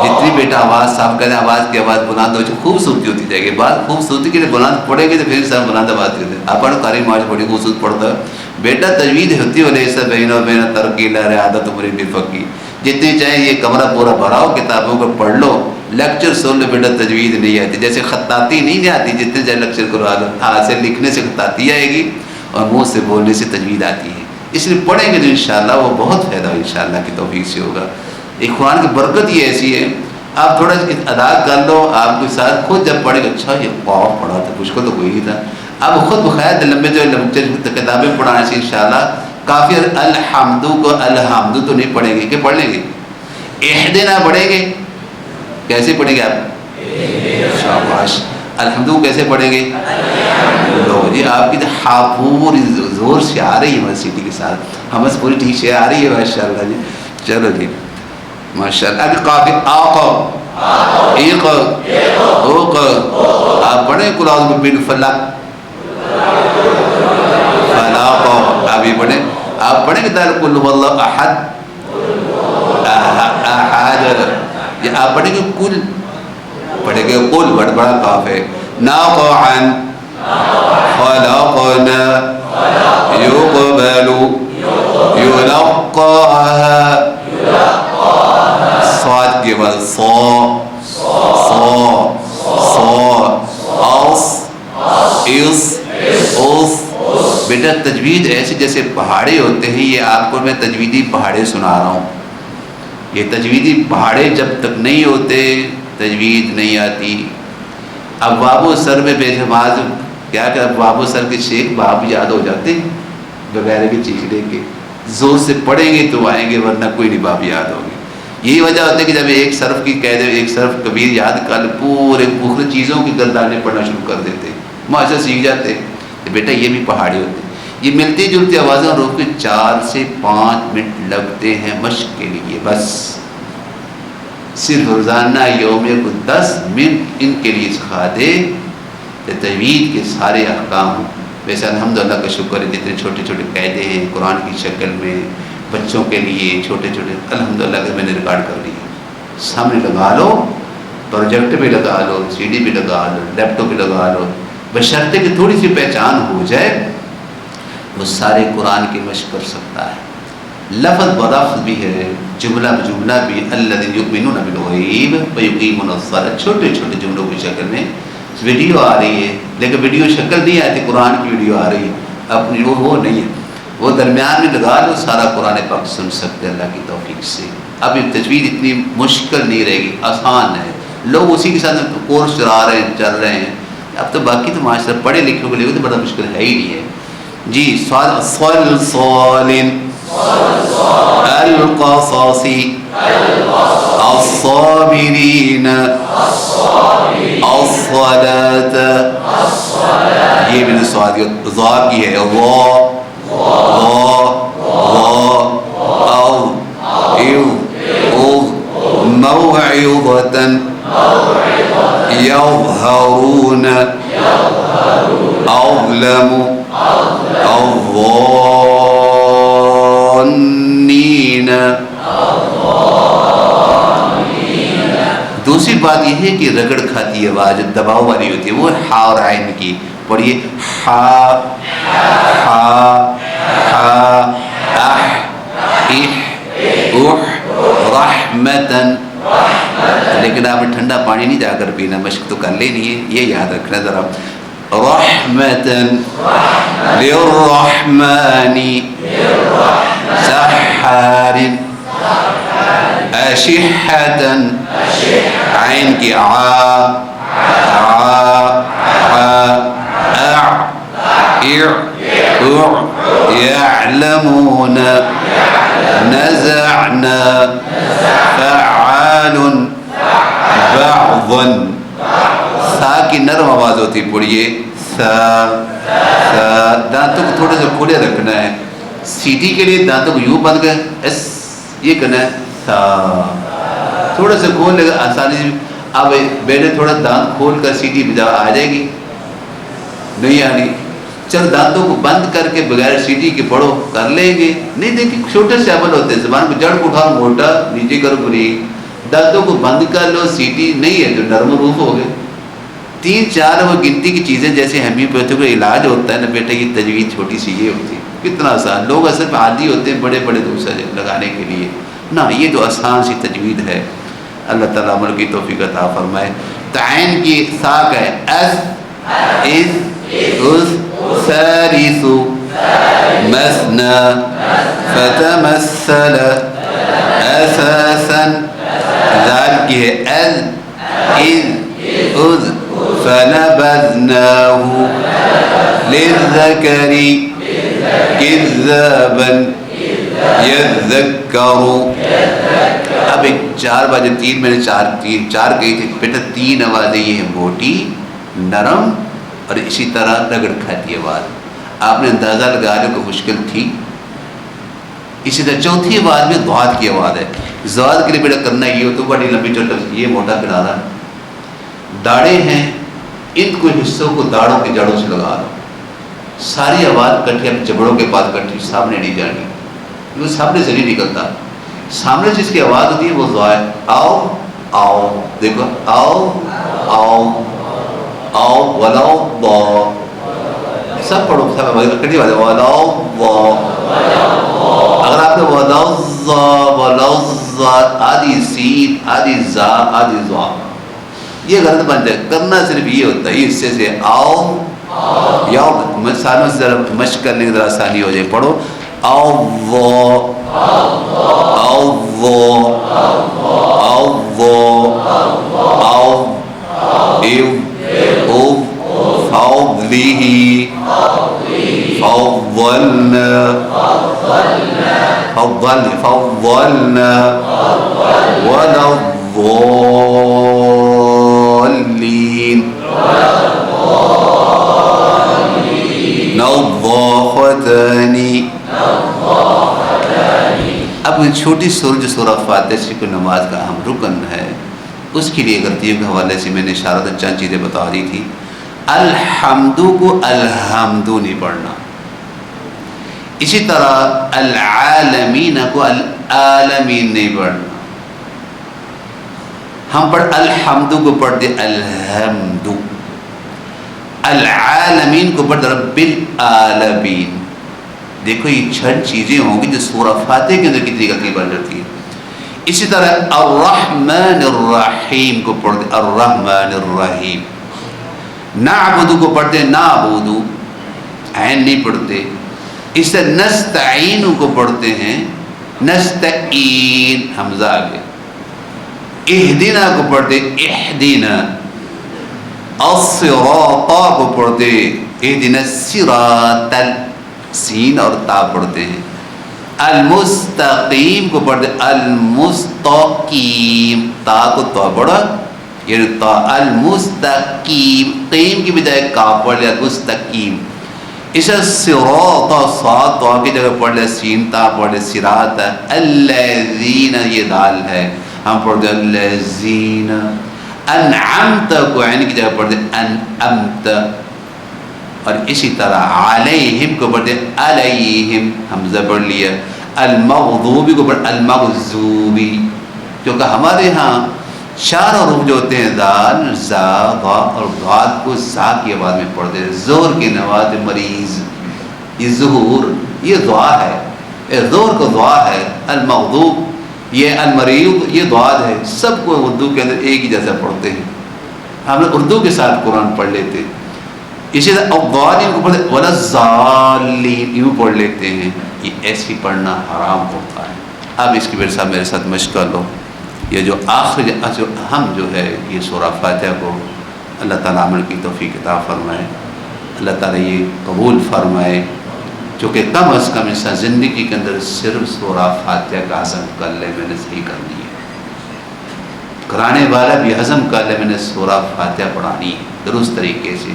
جتنی بیٹا آواز صاف کریں, آواز کی آواز بلند ہو جو خوبصورتی ہوتی جائے گی. بات خوبصورتی کے لیے بلند پڑھیں گے تو پھر انسان بلند آواز کرتے ہیں. آپ کاری معاش بڑی خوبصورت پڑھتا ہے بیٹا. تجوید ہوتی ہے ولیسا بین و بین ترقی لا عادت عمری بفقی. جتنی چاہیں یہ کمرہ پورا بھراؤ, کتابوں کو پڑھ لو, لیکچر سن لو بیٹا. تجوید نہیں آتی, جیسے خطاطی نہیں آتی, جتنے چاہے لیکچر کروا لو. ہاتھ سے لکھنے سے خطاطی آئے گی اور منہ سے بولنے سے تجوید آتی ہے. اس لیے پڑھیں گے تو انشاءاللہ وہ بہت فائدہ انشاءاللہ کی توفیق سے ہوگا. ایک قرآن کی برکت یہ ایسی ہے, آپ تھوڑا ادا کر لو, آپ کے ساتھ خود جب پڑھے گا, اچھا یہ قاف پڑھا تھا, مشکل تو کوئی نہیں تھا. آپ خود بخیر لمبے جو کتابیں پڑھانے سے انشاءاللہ کافی. الحمدو کو الحمدو تو نہیں پڑھیں گے, کہ پڑھ لیں گے. اہدنا پڑھیں گے, کیسے پڑھیں گے آپ؟ شاباش. الحمدو کیسے پڑھیں گے؟ لو جی, آپ کی پوری زور سے آ رہی ہے یونیورسٹی کے ساتھ, ہم بس پوری ٹھیک سے آ رہی ہے ماشاءاللہ جی. چلو جی ماشاءاللہ. ابھی قاف آق ایق اوق, آپ پڑھیں قل اعوذ برب الفلق فلاق. ابھی پڑھیں, آپ پڑھیں گے قل هو اللہ احد احد. یہ آپ پڑھیں گے کل, پڑھیں گے قل, بڑا قاف ہے. ناقعا خلقنا يقبل يلقاها صاد کے بعد صا اس اس. بیٹا تجوید ایسے جیسے پہاڑے ہوتے ہیں, یہ آپ کو میں تجویدی پہاڑے سنا رہا ہوں. یہ تجویدی پہاڑے جب تک نہیں ہوتے تجوید نہیں آتی. اب بابو سر میں بے جماعت کیا کہ اب بابو سر کے شیخ باب یاد ہو جاتے ہیں بغیر کے چیخنے کے. زور سے پڑھیں گے تو آئیں گے, ورنہ کوئی نہیں باب یاد ہوگی. یہی وجہ ہوتی ہے کہ جب ایک صرف کی کہہ دے, ایک صرف کبیر یاد کر, پورے مختلف چیزوں کی گردانے پڑھنا شروع کر دیتے, معاشرہ سیکھ جاتے. بیٹا یہ بھی پہاڑی ہوتے ہیں. یہ ملتی جلتی آوازیں روک کے 4 سے 5 منٹ لگتے ہیں مشق کے لیے. بس صرف روزانہ یومیہ کو 10 منٹ ان کے لیے سکھا دے تو تجوید کے سارے احکام. ویسے الحمدللہ کا شکر ہے, جتنے چھوٹے چھوٹے قاعدے ہیں قرآن کی شکل میں بچوں کے لیے چھوٹے چھوٹے, الحمدللہ کہ میں نے ریکارڈ کر لی. سامنے لگا لو, پروجیکٹ پہ لگا لو, سی ڈی پہ لگا لو, لیپ ٹاپ پہ لگا لو, بشرطے کہ تھوڑی سی پہچان ہو جائے, وہ سارے قرآن کی مشق کر سکتا ہے. لفظ بلفظ بھی ہے, جملہ بجملہ بھی. الذین یؤمنون بالغیب ویقیمون الصلاۃ, چھوٹے چھوٹے جملوں کی شکل میں ویڈیو آ رہی ہے, لیکن ویڈیو شکل نہیں آتی, قرآن کی ویڈیو آ رہی ہے اپنی, وہ نہیں ہے. وہ درمیان میں لگا لو, سارا قرآن پاک سن سکتے اللہ کی توفیق سے. اب یہ تجوید اتنی مشکل نہیں رہے گی, آسان ہے. لوگ اسی کے ساتھ کورس چلا رہے ہیں, چل رہے ہیں. اب تو باقی تو معاشرہ پڑھے لکھے کو لے تو بڑا مشکل ہے ہی نہیں ہے جی. صالن القصص الصابرین الصلاة, یہ بھی سواد ضاد کی ہے. موعظة يظهرون أظلم الظانين. دوسری بات یہ ہے کہ کی رگڑ کھاتی آواز جو دباؤ والی ہوتی ہے وہ ہا اور عین کی. پڑھیے ہا ہا ہا اح اح اح رحمتن. لیکن آپ نے ٹھنڈا پانی نہیں جا کر پینا, مشق تو کر لینی ہے, یہ یاد رکھنا ذرا. رحمتن للرحمن سحار اشحتن عین کی عا يعلمون نزعنا فعال بعضا. سا کی نرم آواز ہوتی, پڑھیے سا سا. دانتوں کو تھوڑے سے کھلے رکھنا ہے. سیٹی کے لیے دانتوں کو یوں بند کر اس یہ کرنا ہے سا. تھوڑا سا کھول لے گا آسانی سے. اب بیٹے تھوڑا دانت کھول کر سیٹی بجا آ جائے گی, نہیں آنی. چل دانتوں کو بند کر کے بغیر سیٹی کے پڑھو, کر لیں گے. نہیں دیکھیں چھوٹے سے عمل ہوتے ہیں, زبان کو جڑ کو اٹھاؤ موٹا, نیچے کرو بریک, دانتوں کو بند کر لو. سیٹی نہیں ہے جو نرم روف ہو گئے. 3-4 وہ گنتی کی چیزیں جیسے ہومیوپیتھی کا علاج ہوتا ہے نا بیٹا, یہ تجویز چھوٹی سی یہ ہوتی ہے. کتنا آسان. لوگ اصل میں عادی ہوتے ہیں بڑے بڑے دوسرے لگانے کے لیے نا, یہ تو آسان سی تجوید ہے. اللہ تعالیٰ عمل کی توفیق عطا فرمائے. تعین کی ساق ہے اس اس اس ثالث مثنى فتمثل اساسا. ذال کی ہے اذ اذ اذ فنبذناه للذكر كذابا يذكر. اب ایک 4 بجے 3 میں نے 4 کہی تھی بیٹا. 3 آوازیں یہ ہیں موٹی, نرم اور اسی طرح رگڑ کھاتی آواز. آپ نے اندازہ لگا لو کہ مشکل تھی. اسی طرح چوتھی آواز میں ضاد کی آواز ہے. ضاد کے لیے بیٹا کرنا یہ ہو تو بڑی لمبی چوٹی, یہ موٹا کنارہ, داڑیں ہیں, ان کو حصوں کو داڑوں کی جڑوں سے لگا لو. ساری آواز کٹھی اپنے جبڑوں کے پاس کٹھی, سامنے نہیں جانی, وہ سامنے سے نہیں نکلتا. سامنے سے اس کی آواز ہوتی ہے وہ ضاد. آؤ آؤ, دیکھو آؤ آؤ آؤ ولاؤ با. سب پڑھو, سب کٹھی بات ہے ولاؤ با. اگر آپ نے ولاؤ زا ولاؤ زا آدھی سین آدھی زا آدھی زا, یہ غلط بن جائے. کرنا صرف یہ ہوتا ہے, یہ حصے سے آؤ یا سالوں سے ذرا مشق کرنے کی ذرا آسانی ہو جائے. پڑھو آؤ وہ آؤ وہ آؤ وہ آؤ ایو او فاضلیہ فضلنا فضلنا ولا الضالین نضاختان. اب چھوٹی سورہ جو سورہ فاتحہ سے کوئی نماز کا اہم رکن ہے, اس کے لیے غلطیوں کے حوالے سے میں نے اشارت چند چیزیں بتا دی تھی. الحمدو کو الحمدو نہیں پڑھنا. اسی طرح العالمین کو العالمین نہیں پڑھنا. ہم پڑھ الحمدو کو پڑھتے الحمدو. العالمین کو پڑھتے رب العالمین. دیکھو یہ 6 چیزیں ہوں گی جو سورہ فاتحہ کے اندر کتنی غلطی بن جاتی ہے. اسی طرح الرحمن الرحیم کو پڑھتے الرحمن الرحیم. نعبدو کو پڑھتے نعبدو, عین نہیں پڑھتے. اس سے نستعین کو پڑھتے ہیں نستعین, حمزہ آگے. اہدنا کو پڑھتے اہدنا. الصراط کو پڑھتے اہدنا الصراط, سین اور تا پڑھتے ہیں. المستقیم کو پڑھتے المستقیم, تا کو تو پڑھا یعنی تا. المستقیم, قیم کی بجائے کا پڑھ لیا مستقیم. اسے صراط صاد تو کی جگہ پڑھ لیا سین تا پڑھ لیا صراط. الذین یہ دال ہے, ہم پڑھتے الذین. انعمت کو عین کی جگہ پڑھتے انعمت. اور اسی طرح علیہم کو پڑھتے علیہم, حمزہ پڑھ لیا. المغضوبی کو پڑھ المغضوبی, کیونکہ ہمارے ہاں 4 حروف جو ہوتے ہیں دال زا ضا اور ضاد کو زا کی آواز میں پڑھتے ہیں. زور کی نواز مریض، یہ ظہور یہ دعا ہے، زور کو دعا ہے. المغضوب یہ المریض یہ دعا ہے. سب کو اردو کے اندر ایک ہی جیسا پڑھتے ہیں. ہم لوگ اردو کے ساتھ قرآن پڑھ لیتے ہیں. اسی طرح الضالین کو پڑھتے ولا الضالین یوں پڑھ لیتے ہیں. یہ ایسی پڑھنا حرام ہوتا ہے. اب اس کی وجہ سے میرے ساتھ مشق کر لو. یہ جو آخری جو اہم جو ہے یہ سورہ فاتحہ کو اللہ تعالیٰ عمل کی توفیق عطا فرمائے. اللہ تعالیٰ یہ قبول فرمائے. چونکہ کم از کم انسان زندگی کے اندر صرف سورہ فاتحہ کا ہضم کر لے. میں نے صحیح کرنی ہے. کرانے والا بھی ہضم کر لے میں نے سورہ فاتحہ پڑھانی ہے درست طریقے سے.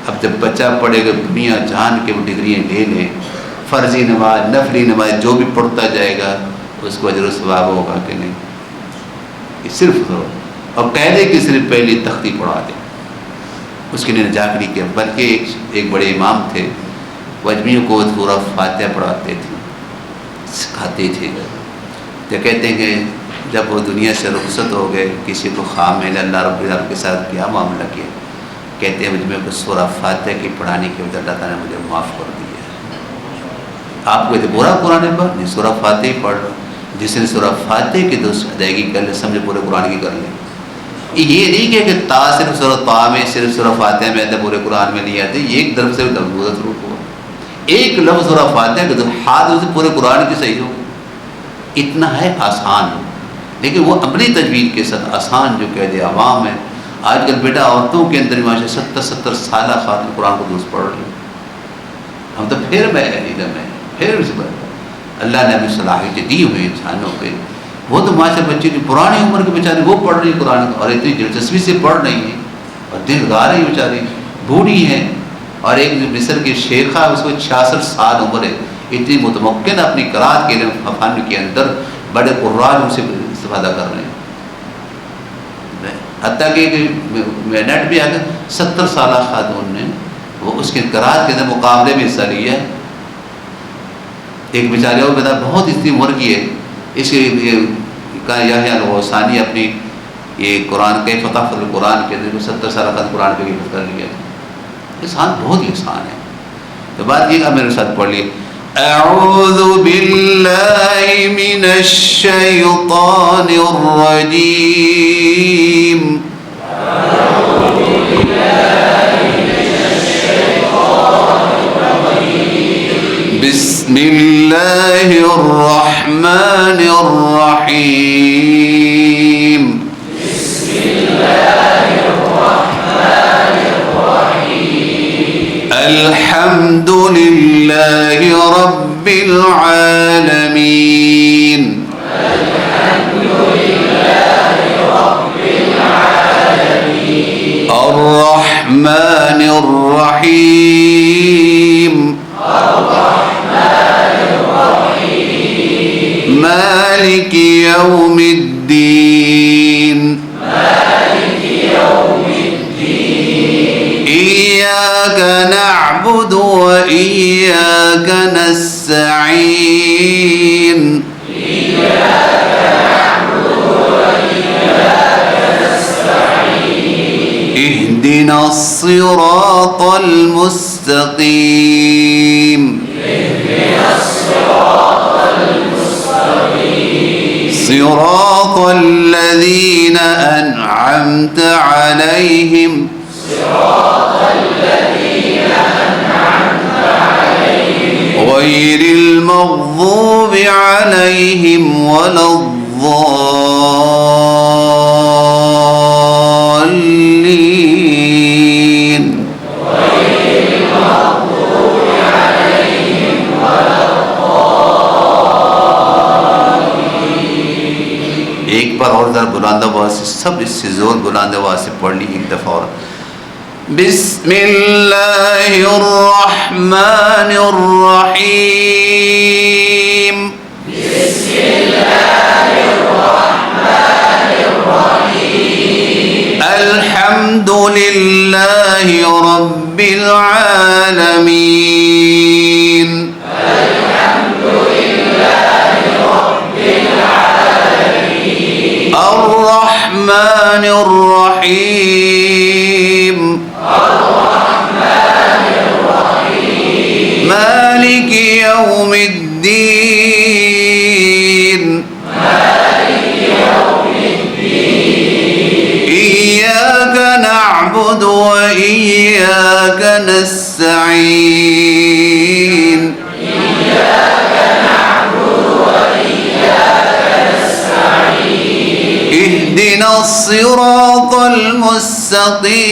اب جب بچہ پڑھے گا دنیا جان کے وہ ڈگریاں لے لے، فرضی نماز نفلی نماز جو بھی پڑھتا جائے گا اس کو اجر و ثواب ہوگا کہ نہیں. یہ صرف اور کہہ دے کہ صرف پہلی تختی پڑھا دے اس کے لیے جاکری کیا. بلکہ ایک بڑے امام تھے وہ اجمیوں کو سورہ فاتحہ پڑھاتے تھے سکھاتے تھے. تو کہتے ہیں کہ جب وہ دنیا سے رخصت ہو گئے کسی کو خواب میں اللہ رب العالمین کے ساتھ کیا معاملہ کیا، کہتے ہیں مجھ کو سورہ فاتحہ کی پڑھانے کی وجہ اللہ تعالیٰ نے مجھے معاف کر دیا ہے. آپ کو یہ برا قرآن پڑھ نہیں سورہ فاتحہ ہی پڑھ لو. جس نے سورہ فاتحہ کی دوست ادائیگی کر لے سمجھے پورے قرآن کی کر لیں. یہ نہیں کہ تا صرف سورہ طا میں صرف سورہ فاتحہ میں آتے پورے قرآن میں نہیں آتے. یہ ایک طرف سے ضرورت ہوا ایک لفظ سورہ فاتحہ کے ہاتھ سے پورے قرآن کی صحیح ہو. اتنا ہے آسان، لیکن وہ اپنی تجوید کے ساتھ آسان جو کہہ دے عوام ہے. آج کل بیٹا عورتوں کے اندر ماشاء 70 سالہ خاتون قرآن کو درست پڑھ رہی. ہم تو پھر میں پھر اس پر اللہ نے ہمیں صلاحیت دی ہوئی انسانوں پہ. وہ تو ماشاء بچے کی پرانی عمر کے بیچارے وہ پڑھ رہی قرآن کو اور اتنی دلچسپی سے پڑھ رہی ہیں اور دل گا رہی بیچاری بوڑھی ہیں. اور ایک مصر کی شیخہ اس کو 66 سال عمر ہے، اتنی متمکن اپنی قرات کے فن کے اندر بڑے قرآن ان سے استفادہ کر رہے ہیں. حتیٰ کہ نیٹ بھی آ گیا 70 سالہ خاتون نے وہ اس کے قرات کے اندر مقابلے میں حصہ لیا ہے. ایک بیچارے اور بتا بہت اتنی عمر کی ہے اس یحییٰ الغوثانی اپنی یہ قرآن کے فتح فضل قرآن کے اندر 70 سالہ خاتون قرآن پہ حفظ کر لیا. احسان بہت ہی احسان ہے. تو بات یہ اب میرے ساتھ پڑھ لیے اعوذ باللہ من الشیطان الرجیم بسم اللہ الرحمن الرحیم الحمد للہ رب العالمین الرحمن الرحیم مالک یوم الدین إياك نعبد وإياك نستعين اهدنا الصراط المستقيم صراط الذين أنعمت عليهم غير المغضوب عليهم ولا الضالين ایک بار اور ذرا بلند آواز سے سب اس سے زور بلند آواز سے پڑھ لی ایک دفعہ اور بسم اللہ الرحمن الرحیم بسم اللہ الرحمن الرحیم الحمد للہ رب العالمین الحمد للہ رب العالمین الرحمن يوم الدين إياك نعبد وإياك نستعين اهدنا الصراط المستقيم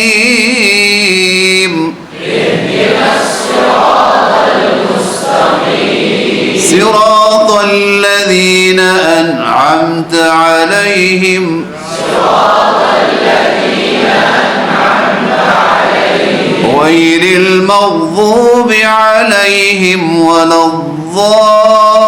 صراط الذين أنعمت عليهم غير المغضوب عليهم ولا الضالين